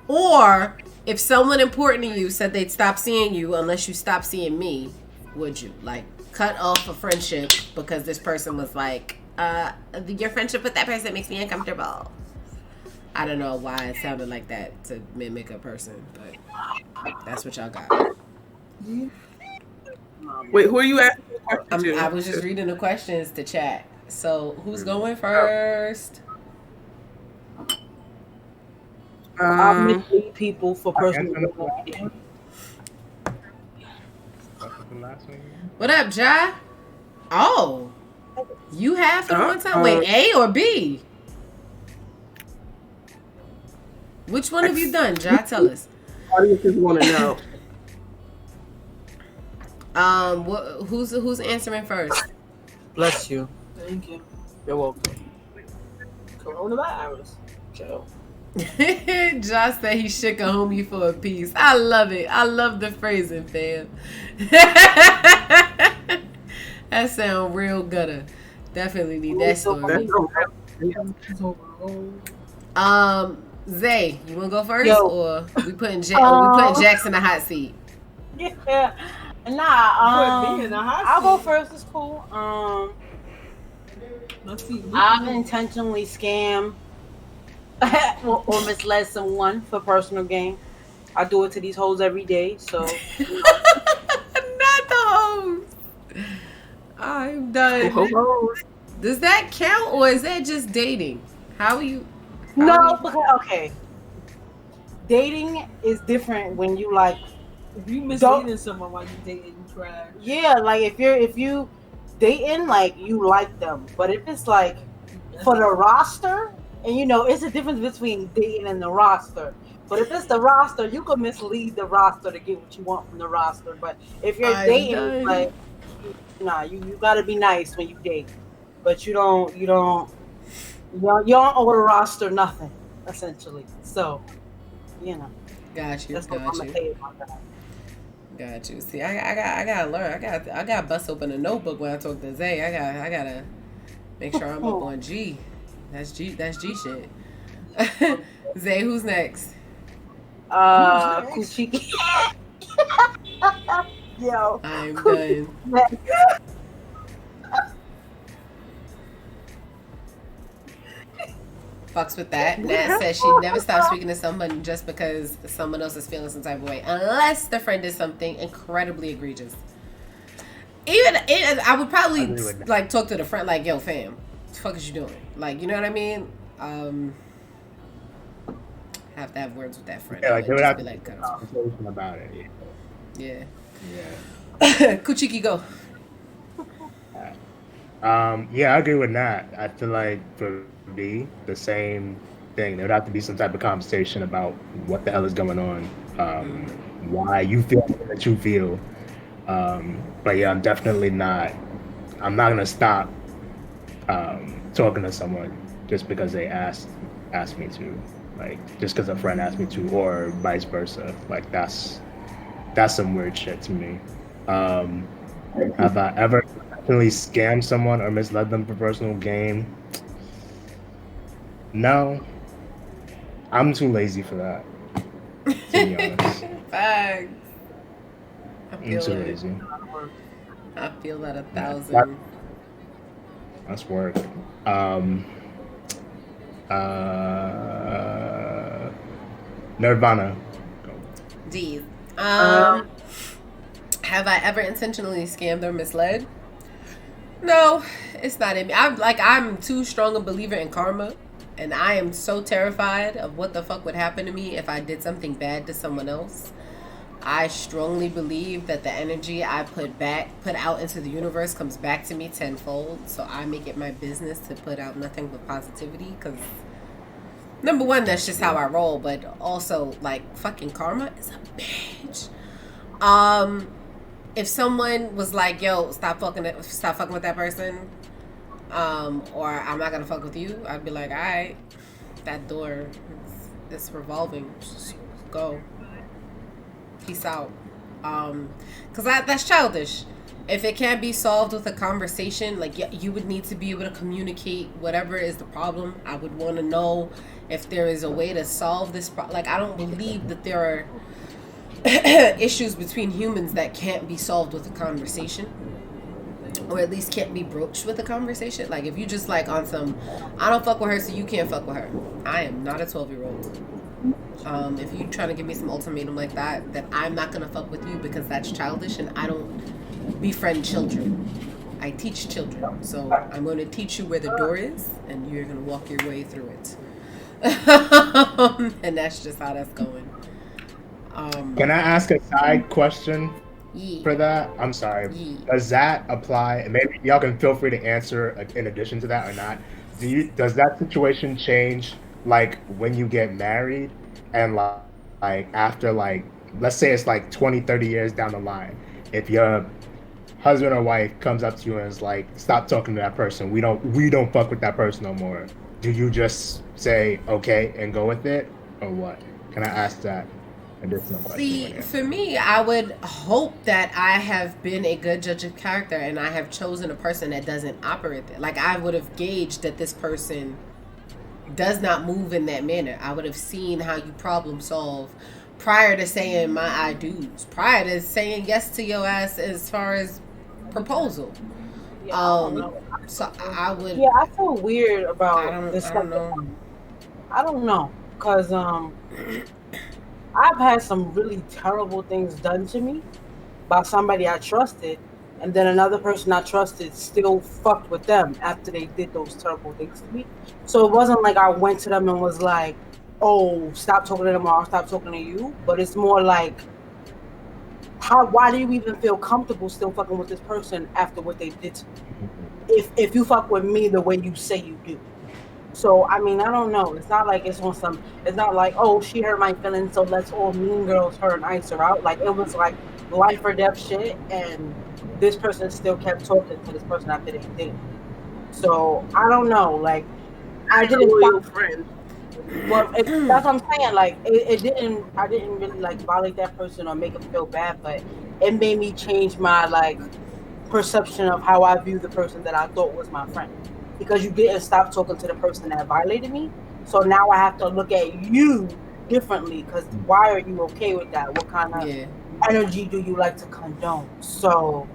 Or if someone important to you said they'd stop seeing you unless you stop seeing me, would you? Like, cut off a friendship because this person was like, your friendship with that person makes me uncomfortable. I don't know why it sounded like that to mimic a person, but that's what y'all got. Wait, who are you asking the question to? I was just reading the questions to chat. So who's going first? I mislead people for personal gain. What up, Ja? Oh, you have for the one time. Wait, A or B? Which one have you done, Ja? Tell us. Audiences want to know. Who's answering first? Bless you. Thank you. You're welcome. Coronavirus. Joe. Ja said he shook a homie for a piece. I love it. I love the phrasing, fam. That sound real gutter. Definitely need that story. Zay, you wanna go first, or we putting Jax in the hot seat? Yeah. I'll go first. It's cool. I've intentionally scammed or misled someone for personal gain. I do it to these hoes every day, so Not the hoes. I'm done. Does that count, or is that just dating? How are you? Okay. Dating is different when you like. If you misleading someone while you dating, you trash. Yeah, like if you dating, like you like them, but if it's like for the roster, and it's a difference between dating and the roster. But if it's the roster, you can mislead the roster to get what you want from the roster. But if you're dating, like, you gotta be nice when you date, but you don't owe the roster nothing, essentially. So, Got you. That's what I'm gonna say about that. Got you. See, I gotta learn. I gotta bust open a notebook when I talk to Zay. I gotta make sure I'm up on G. That's G shit. Zay, who's next? Kuchiki. Yo. I'm done. Fucks with that. Nat says she never stops speaking to someone just because someone else is feeling some type of way, unless the friend did something incredibly egregious. I would probably like talk to the friend, like, yo, fam, what the fuck is you doing? Like, you know what I mean? Have to have words with that friend. Yeah, like they would have to like, have a conversation about it. Yeah. Kuchiki, go. Yeah, I agree with that. I feel like for me, the same thing. There would have to be some type of conversation about what the hell is going on, why you feel that you feel. But yeah, I'm not gonna stop talking to someone just because they ask ask me to, like just because a friend asked me to, or vice versa. Like that's some weird shit to me. Have I ever really scammed someone or misled them for personal gain? No, I'm too lazy for that. To be honest, Facts. I'm too lazy. I feel that 1,000. That's work. Nirvana. D's. Have I ever intentionally scammed or misled? No, it's not in me. I'm too strong a believer in karma, and I am so terrified of what the fuck would happen to me if I did something bad to someone else. I strongly believe that the energy I put out into the universe comes back to me tenfold. So I make it my business to put out nothing but positivity, because number one, that's just how I roll. But also, like, fucking karma is a bitch. If someone was like, "Yo, stop fucking with that person," or "I'm not gonna fuck with you," I'd be like, "All right, that door, it's revolving. Just go. Peace out." Because that's childish. If it can't be solved with a conversation, like, you would need to be able to communicate whatever is the problem. I would want to know if there is a way to solve this like, I don't believe that there are issues between humans that can't be solved with a conversation, or at least can't be broached with a conversation. Like, if you just like on some, I don't fuck with her, so you can't fuck with her. I am not a 12-year-old. If you trying to give me some ultimatum like that, then I'm not gonna fuck with you, because that's childish, and I don't befriend children. I teach children, so I'm going to teach you where the door is, and you're gonna walk your way through it. And that's just how that's going. Can I ask a side question for that? I'm sorry. Does that apply? And maybe y'all can feel free to answer in addition to that or not. Does that situation change, like, when you get married, and like after, like, let's say it's like 20, 30 years down the line, if your husband or wife comes up to you and is like, "Stop talking to that person. We don't fuck with that person no more." Do you just say okay and go with it, or what? Can I ask that additional question? See, for me, I would hope that I have been a good judge of character, and I have chosen a person that doesn't operate there. Like, I would have gauged that this person does not move in that manner. I would have seen how you problem solve prior to saying my I do's, prior to saying yes to your ass as far as proposal. So I would. Yeah, I feel weird about this. I don't know. I don't know, cause I've had some really terrible things done to me by somebody I trusted, and then another person I trusted still fucked with them after they did those terrible things to me. So it wasn't like I went to them and was like, "Oh, stop talking to them, or I'll stop talking to you." But it's more like, why do you even feel comfortable still fucking with this person after what they did to me? If you fuck with me the way you say you do. So, I mean, I don't know. It's not like it's not like, "Oh, she hurt my feelings, so let's all mean girls her and ice her out." Like, it was like life or death shit, and this person still kept talking to this person after they did. So, I don't know. Like, I didn't loyal friend. Well, that's what I'm saying. Like, I didn't really like violate that person or make them feel bad, but it made me change my like perception of how I view the person that I thought was my friend, because you didn't stop talking to the person that violated me. So now I have to look at you differently, because why are you okay with that? What kind of energy do you like to condone? So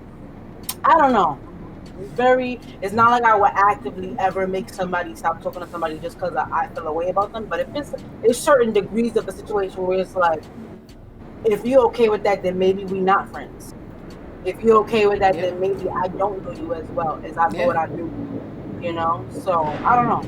I don't know. It's not like I would actively ever make somebody stop talking to somebody just because I feel a way about them. But if it's certain degrees of a situation where it's like, if you're okay with that, then maybe we not friends. If you're okay with that, then maybe I don't know you as well as I thought I do. You know? So I don't know.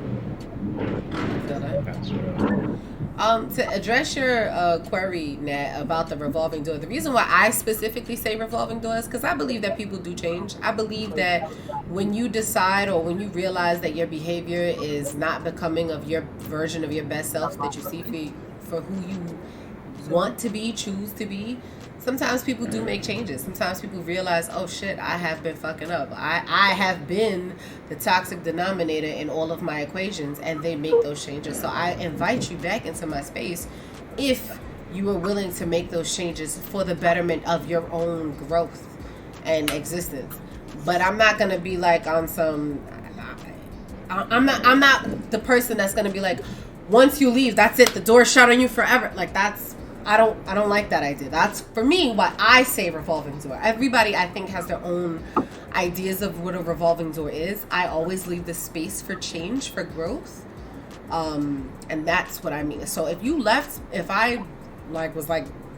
To address your query, Nat, about the revolving door, the reason why I specifically say revolving door is because I believe that people do change. I believe that when you decide or when you realize that your behavior is not becoming of your version of your best self that you see for who you want to be, choose to be, sometimes people do make changes. Sometimes people realize, oh shit, I have been fucking up. I have been the toxic denominator in all of my equations, and they make those changes. So I invite you back into my space if you are willing to make those changes for the betterment of your own growth and existence. But I'm not gonna be like on some. I'm not the person that's gonna be like, once you leave, that's it. The door's shut on you forever. Like that's. I don't like that idea. That's for me what I say revolving door. Everybody I think has their own ideas of what a revolving door is. I always leave the space for change, for growth. And that's what I mean. So if you left, if I was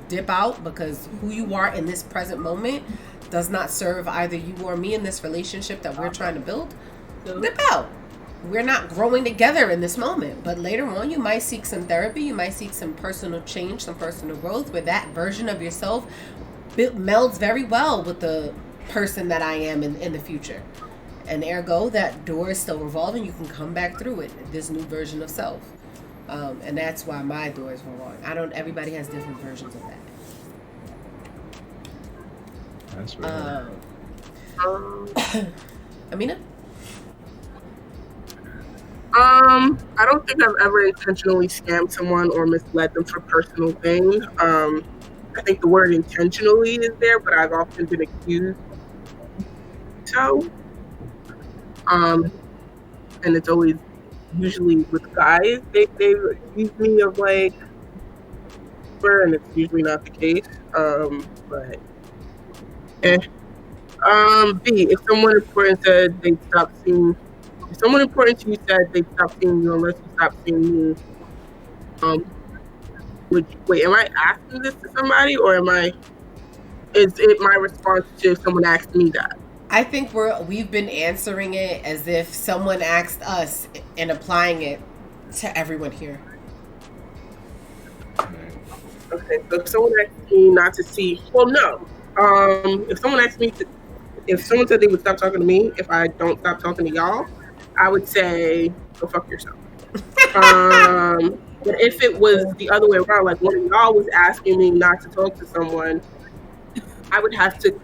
dip out because who you are in this present moment does not serve either you or me in this relationship that we're trying to build, dip out. We're not growing together in this moment, but later on you might seek some therapy, you might seek some personal change, some personal growth where that version of yourself melds very well with the person that I am in the future. And ergo, that door is still revolving. You can come back through it, this new version of self. And that's why my door is revolving. Everybody has different versions of that. That's right. Amina? I don't think I've ever intentionally scammed someone or misled them for personal gain. I think the word intentionally is there, but I've often been accused so. And it's always usually with guys. They accuse me of and it's usually not the case. But B, if someone important said they'd stop seeing. If someone important to you said they'd stop seeing you unless you stop seeing me, am I asking this to somebody or is it my response to if someone asked me that? I think we've been answering it as if someone asked us and applying it to everyone here. Okay, so if someone asked me not to see, well, no. If someone said they would stop talking to me if I don't stop talking to y'all, I would say, go fuck yourself. But if it was the other way around, like one of y'all was asking me not to talk to someone, I would have to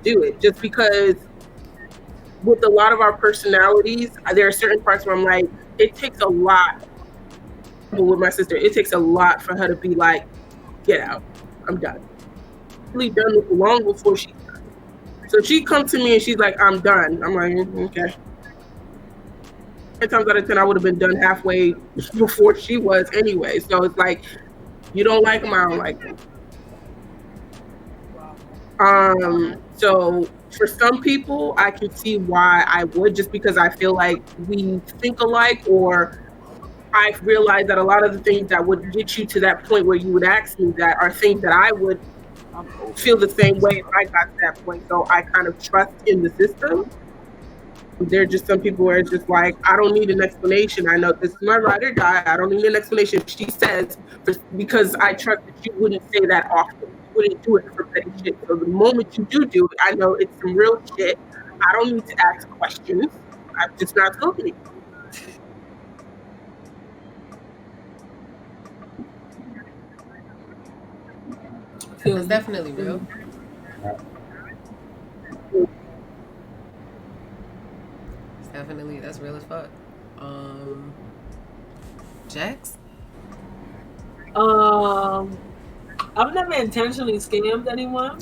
do it just because with a lot of our personalities, there are certain parts where I'm like, it takes a lot. But with my sister, it takes a lot for her to be like, get out, I'm done. Really done long before she's done. So she comes to me and she's like, I'm done. I'm like, okay. 10 times out of 10, I would have been done halfway before she was anyway. So it's like, you don't like them, I don't like them. So for some people, I can see why I would, just because I feel like we think alike, or I've realized that a lot of the things that would get you to that point where you would ask me that are things that I would feel the same way if I got to that point. So I kind of trust in the system. There are just some people where it's just like, I don't need an explanation. I know this is my ride or die. I don't need an explanation. She says, because I trust that you wouldn't say that often. You wouldn't do it for petty shit. So the moment you do it, I know it's some real shit. I don't need to ask questions. I'm just not talking. It was definitely real. Definitely, that's real as fuck. Jax? I've never intentionally scammed anyone.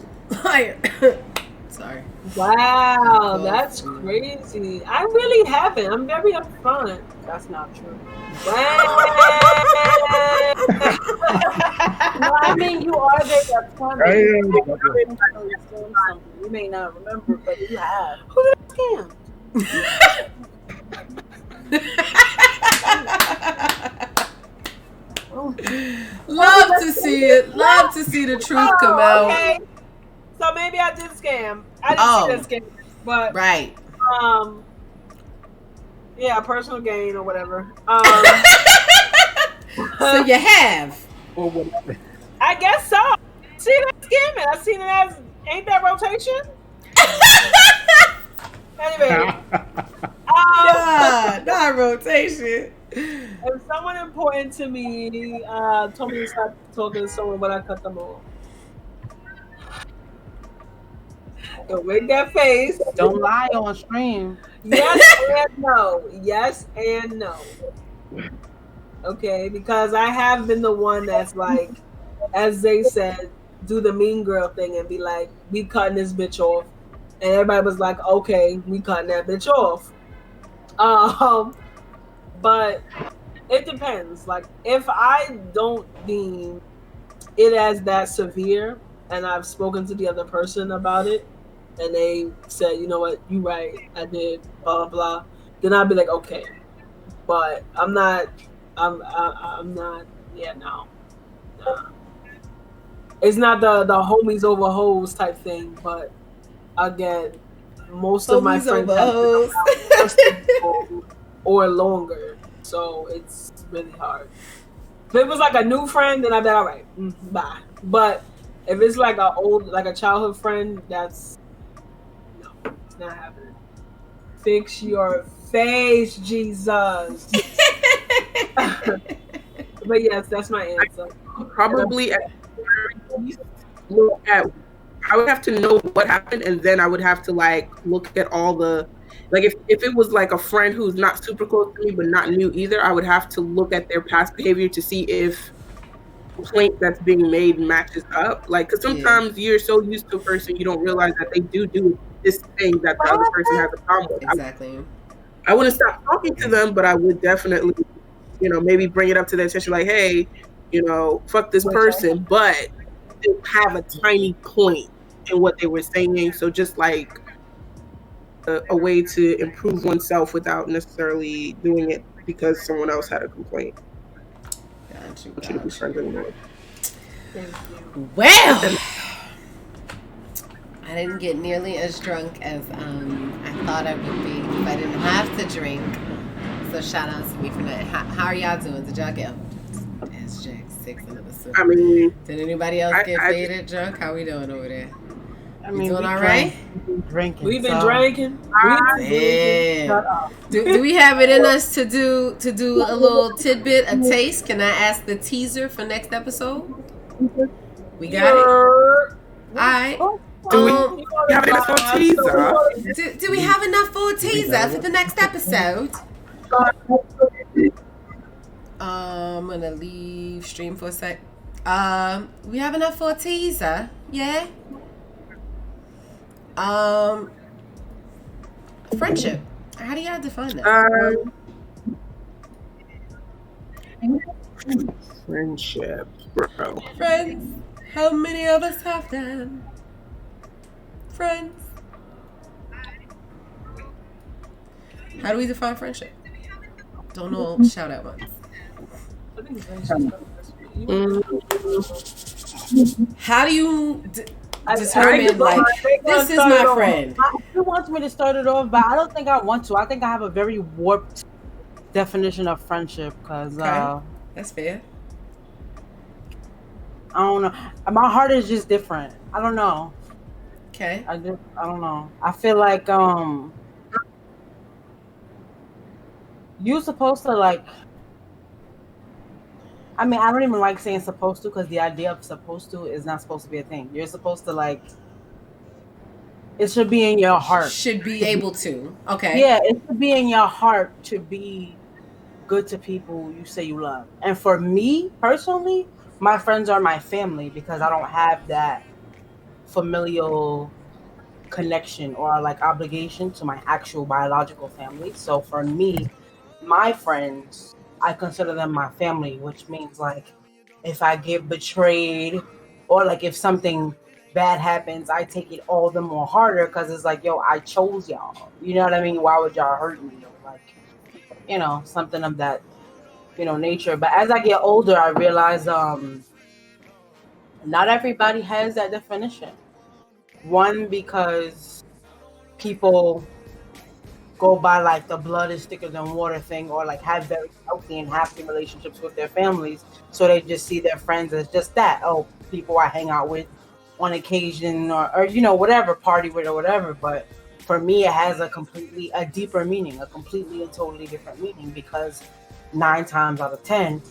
Sorry. Wow, that's crazy. I really haven't. I'm very upfront. That's not true. Wow. No, I mean, you are very upfront. You may not remember, but you have. Who did I scam? Love to see it. Love to see the truth come out. Okay. So maybe I did scam. I didn't see that scam, but right. Yeah, personal gain or whatever. So you have, or whatever. I guess so. See that scamming? I seen it as, ain't that rotation? Anyway, not rotation. If someone important to me told me to stop talking to someone, but I cut them off. Don't make that face. Don't lie on stream. Yes and no. Yes and no. Okay, because I have been the one that's like, as they said, do the mean girl thing and be like, we cutting this bitch off. And everybody was like, okay, we cutting that bitch off. But it depends. Like, if I don't deem it as that severe and I've spoken to the other person about it and they said, you know what, you right, I did, blah, blah, then I'd be like, okay. But I'm not, yeah, no. It's not the homies over hoes type thing, but again, most of my friends have been or longer, so it's really hard. If it was like a new friend, then I'd be all right, bye. But if it's like a childhood friend, it's not happening. Fix your face, Jesus. But yes, that's my answer. Probably at look at. I would have to know what happened, and then I would have to like look at all the, like if it was like a friend who's not super close to me but not new either, I would have to look at their past behavior to see if the complaint that's being made matches up. Like, because sometimes you're so used to a person you don't realize that they do this thing that the other person has a problem with. Exactly. I wouldn't stop talking to them, but I would definitely, maybe bring it up to their attention, like, hey, fuck this person, but they have a tiny point in what they were saying. So just like a way to improve oneself without necessarily doing it because someone else had a complaint. Got you. To be friends anymore. Well, I didn't get nearly as drunk as I thought I would be. I didn't have to drink. So shout out to me for that. How are y'all doing? Did y'all get SJ6 into the soup? I mean, did anybody else get faded drunk? How we doing over there? I mean, doing all right? Drinking. We've been drinking. Do we have it in us to do a little tidbit, a taste? Can I ask the teaser for next episode? We got it. All right. Do we have enough for a teaser? Do we have enough for a teaser for the next episode? I'm gonna leave stream for a sec. We have enough for a teaser, yeah. Friendship. How do y'all define that? Friendship, bro. Friends. How many of us have them? Friends. How do we define friendship? Don't know. Shout out once. How do you determine like this is my friend? He wants me to start it off, but I don't think I want to. I think I have a very warped definition of friendship because that's fair. I don't know. My heart is just different. I don't know. Okay. I don't know. I feel like you're supposed to like. I mean, I don't even like saying supposed to because the idea of supposed to is not supposed to be a thing. You're supposed to like. It should be in your heart. Should be able to. Okay. Yeah, it should be in your heart to be good to people you say you love. And for me personally, my friends are my family because I don't have that familial connection or like obligation to my actual biological family. So for me, my friends, I consider them my family, which means like if I get betrayed or like if something bad happens, I take it all the more harder because it's like, yo, I chose y'all. You know what I mean? Why would y'all hurt me? Like, something of that, nature. But as I get older, I realize not everybody has that definition. One, because people go by like the blood is thicker than water thing or like have very healthy and happy relationships with their families. So they just see their friends as just that. Oh, people I hang out with on occasion or whatever, party with or whatever. But for me, it has a deeper meaning, a completely and totally different meaning because 9 times out of 10,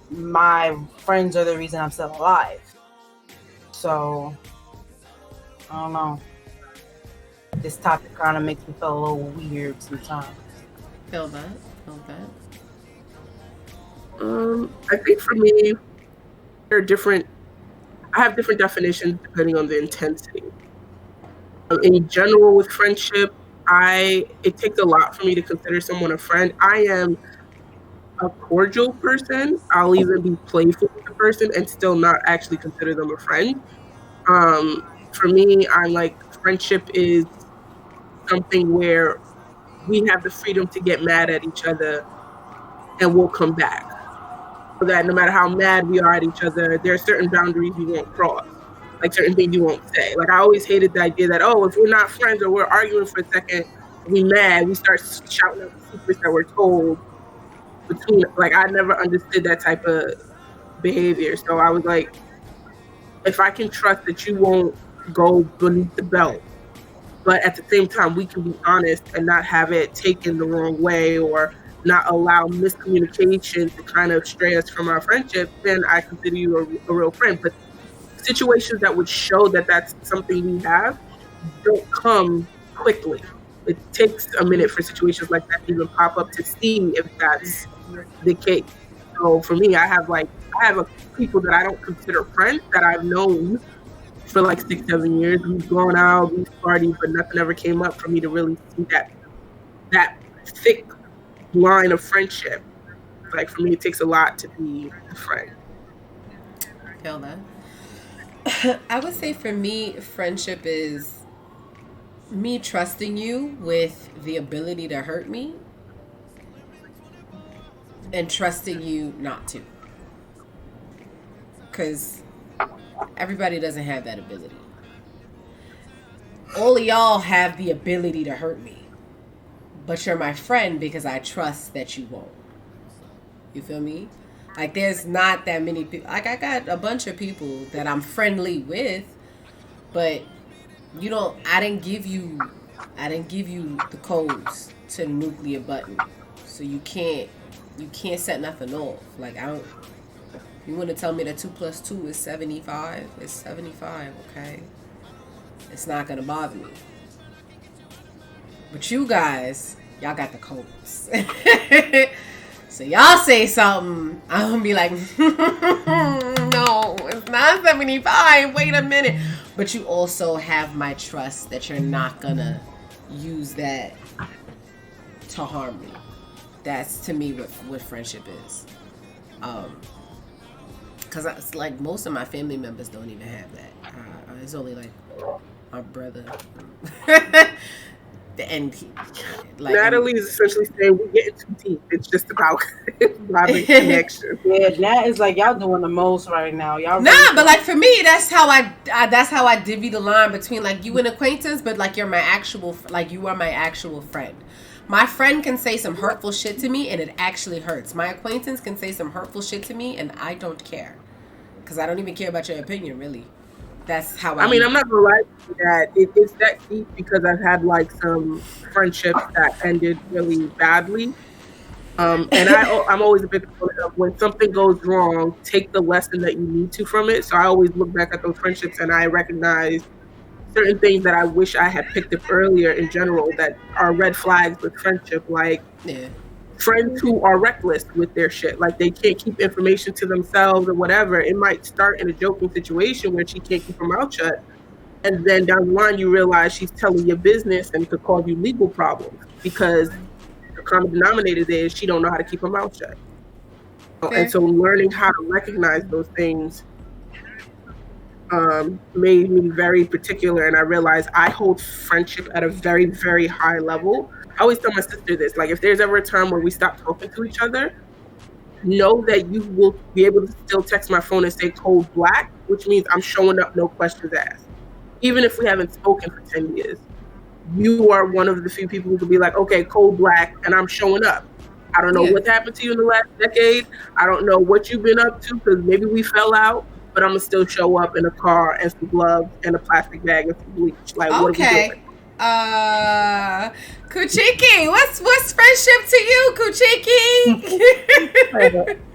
my friends are the reason I'm still alive. So, I don't know. This topic kind of makes me feel a little weird sometimes. Feel that. I think for me, there are different. I have different definitions depending on the intensity. In general, with friendship, it takes a lot for me to consider someone a friend. I am a cordial person. I'll even be playful with the person and still not actually consider them a friend. For me, I'm like, friendship is something where we have the freedom to get mad at each other and we'll come back. So that no matter how mad we are at each other, there are certain boundaries we won't cross. Like certain things you won't say. Like I always hated the idea that, if we're not friends or we're arguing for a second, we mad, we start shouting out the secrets that we're told between. Like I never understood that type of behavior. So I was like, if I can trust that you won't go beneath the belt, but at the same time we can be honest and not have it taken the wrong way or not allow miscommunication to kind of stray us from our friendship, then I consider you a real friend. But situations that would show that that's something we have don't come quickly. It takes a minute for situations like that to even pop up to see if that's the case. So for me, I have people that I don't consider friends that I've known for like 6-7 years. We've gone out, we've partied, but nothing ever came up for me to really see that thick line of friendship. Like for me, it takes a lot to be a friend. Feel that. I would say for me, friendship is me trusting you with the ability to hurt me and trusting you not to. Because everybody doesn't have that ability. All of y'all have the ability to hurt me. But you're my friend because I trust that you won't. You feel me? Like there's not that many people. Like I got a bunch of people that I'm friendly with, but I didn't give you the codes to the nuclear button. So you can't set nothing off. Like you want to tell me that 2 + 2 is 75? It's 75, okay? It's not gonna bother me. But you guys, y'all got the codes. So y'all say something, I'm gonna be like, no, it's not 75. Wait a minute. But you also have my trust that you're not gonna use that to harm me. That's to me what friendship is. Because it's like most of my family members don't even have that. It's only like my brother. And Natalie is essentially saying we get too deep. It's just about having connection. Yeah, that is like y'all doing the most right now. Y'all but like for me, that's how I divvy the line between like you an acquaintance, but like you are my actual friend. My friend can say some hurtful shit to me and it actually hurts. My acquaintance can say some hurtful shit to me and I don't care because I don't even care about your opinion, really. That's how I mean, I'm not gonna lie to you that it's that deep because I've had like some friendships that ended really badly. And I'm always a big proponent of when something goes wrong, take the lesson that you need to from it. So I always look back at those friendships and I recognize certain things that I wish I had picked up earlier in general that are red flags with friendship, like friends who are reckless with their shit, like they can't keep information to themselves or whatever. It might start in a joking situation where she can't keep her mouth shut, and then down the line you realize she's telling your business and could cause you legal problems because the common denominator there is she don't know how to keep her mouth shut. And so learning how to recognize those things made me very particular, and I realized I hold friendship at a very, very high level. I always tell my sister this, like if there's ever a time where we stop talking to each other, know that you will be able to still text my phone and say cold black, which means I'm showing up, no questions asked. Even if we haven't spoken for 10 years, you are one of the few people who could be like, okay, cold black, and I'm showing up. I don't know what happened to you in the last decade. I don't know what you've been up to because maybe we fell out, but I'm gonna still show up in a car and some gloves and a plastic bag and some bleach. Like, what are we doing? Kuchiki, what's friendship to you, Kuchiki?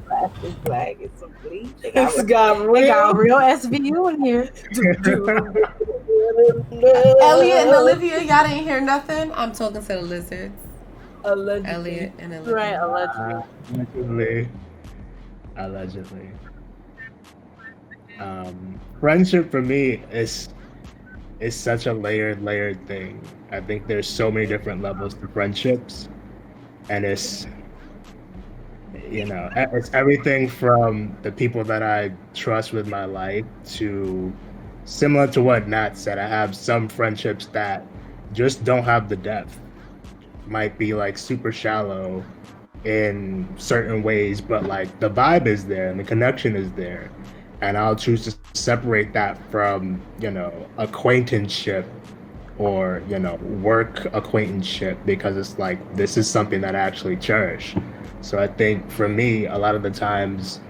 Plastic flag and some bleach. They It's got real SVU in here. Elliot and Olivia, y'all didn't hear nothing? I'm talking to the lizards. Allegedly. Elliot and Olivia. Right, allegedly. Allegedly. Friendship for me is such a layered thing. I think there's so many different levels to friendships, and it's everything from the people that I trust with my life to, similar to what Nat said, I have some friendships that just don't have the depth. Might be like super shallow in certain ways, but like the vibe is there and the connection is there. And I'll choose to separate that from, acquaintanceship or, work acquaintanceship, because it's like, this is something that I actually cherish. So I think for me, a lot of the times,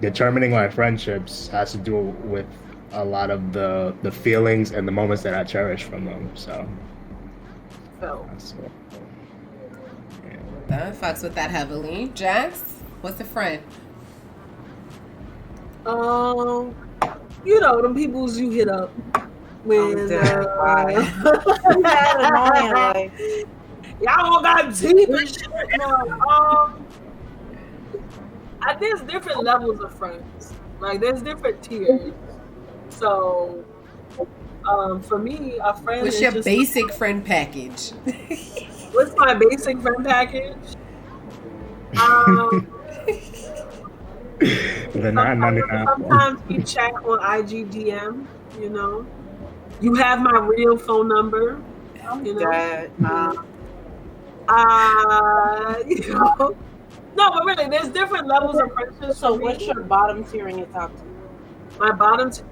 determining my friendships has to do with a lot of the feelings and the moments that I cherish from them. So. That fucks with that heavily. Jax, what's the friend? Them peoples you hit up when y'all all got deep and shit. There's different levels of friends. Like there's different tiers. So, for me, a friend. What's your basic friend package? What's my basic friend package? Sometimes we chat on IG DM, You have my real phone number. No, but really, there's different levels of friendship. So what's your bottom tier and your top tier? My bottom tier?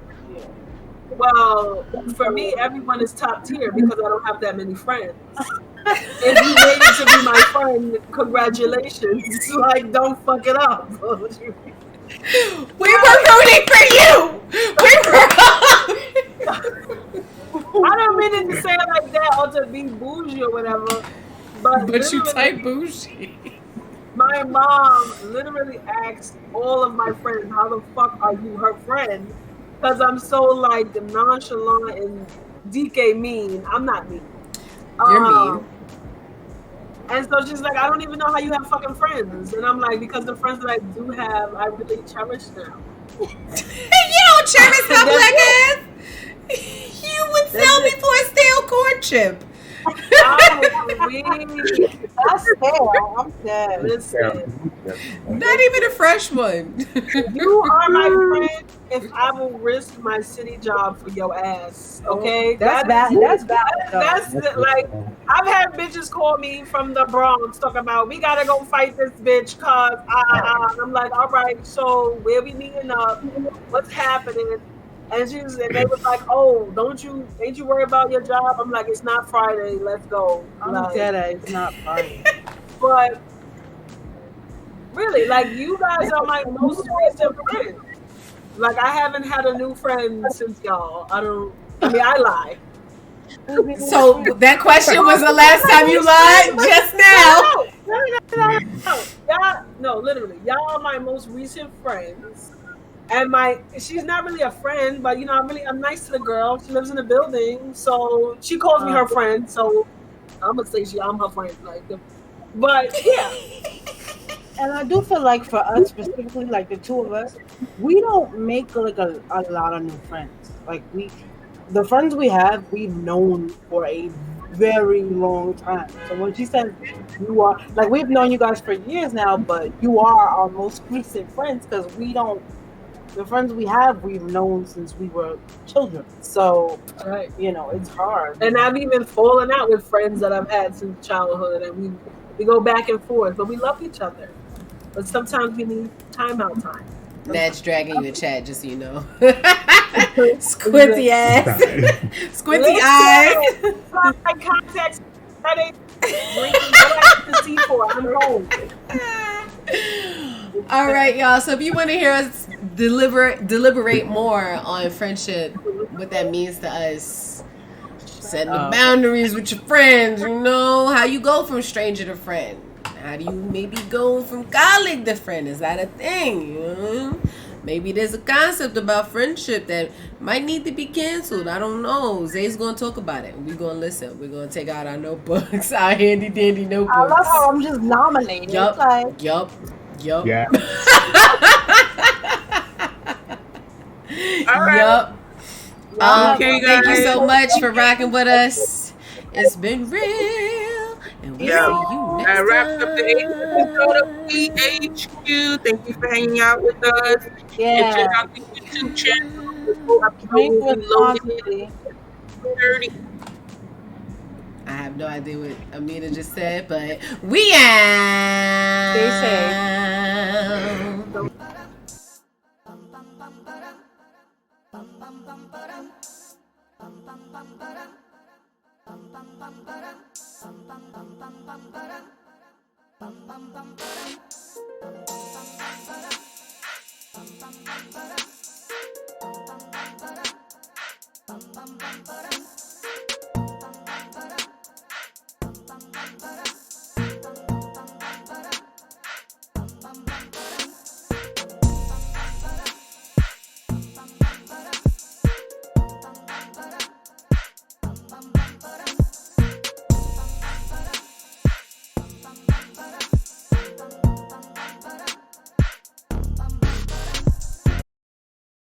Well, for me, everyone is top tier because I don't have that many friends. If you waited to be my friend, congratulations. Like, don't fuck it up. We were rooting for you. I don't mean it to say it like that or to be bougie or whatever. But you type bougie. My mom literally asked all of my friends, how the fuck are you her friend? Because I'm so like nonchalant and DK mean. I'm not mean. You're mean. And so she's like, I don't even know how you have fucking friends. And I'm like, because the friends that I do have, I really cherish them. You don't cherish them like ass. You would sell me for a stale courtship. That's fair. I'm dead. Listen, not even a fresh one. You are my friend if I will risk my city job for your ass. Okay, that's bad. That's like, I've had bitches call me from the Bronx talking about, we gotta go fight this bitch cause I'm like, all right, so where we meeting up? What's happening? And they was like, oh, ain't you worry about your job? I'm like, it's not Friday, let's go. I'm dead, it's not Friday. But really, like, you guys are my most recent friends. Like, I haven't had a new friend since y'all. I lie. So that question was the last time you lied? Just now? No, literally. Y'all are my most recent friends. And she's not really a friend, but I'm nice to the girl. She lives in the building, so she calls me her friend. So I'm gonna say I'm her friend, but yeah. And I do feel like for us specifically, like the two of us, we don't make like a lot of new friends. Like the friends we have, we've known for a very long time. So when she says you are, like, we've known you guys for years now, but you are our most recent friends because the friends we have, we've known since we were children. So, right. It's hard. And I've even fallen out with friends that I've had since childhood, and we go back and forth, but we love each other. But sometimes we need timeout time. Nat's dragging you a chat, just so you know. Squinty ass. Squinty eyes. My contacts, that ain't drinking the C4. I'm home. All right, y'all. So if you want to hear us deliberate more on friendship, what that means to us, Setting the boundaries with your friends, you know, how you go from stranger to friend. How do you maybe go from colleague to friend? Is that a thing? You know? Maybe there's a concept about friendship that might need to be canceled. I don't know. Zay's gonna talk about it. We're gonna listen. We're gonna take out our notebooks, our handy dandy notebooks. I love how I'm just nominated. Yup. Like, Yup. Yeah. All right. Yup. Okay, Thank you guys. so much for rocking with us. It's been real. And we'll see you next That wraps up the 8th time. episode of PHQ. Thank you for hanging out with us. yeah. And check out the YouTube channel. This whole episode Drink will be loaded responsibly. 30. I have no idea what Amina just said, but we out. Stay safe. Bum bum bum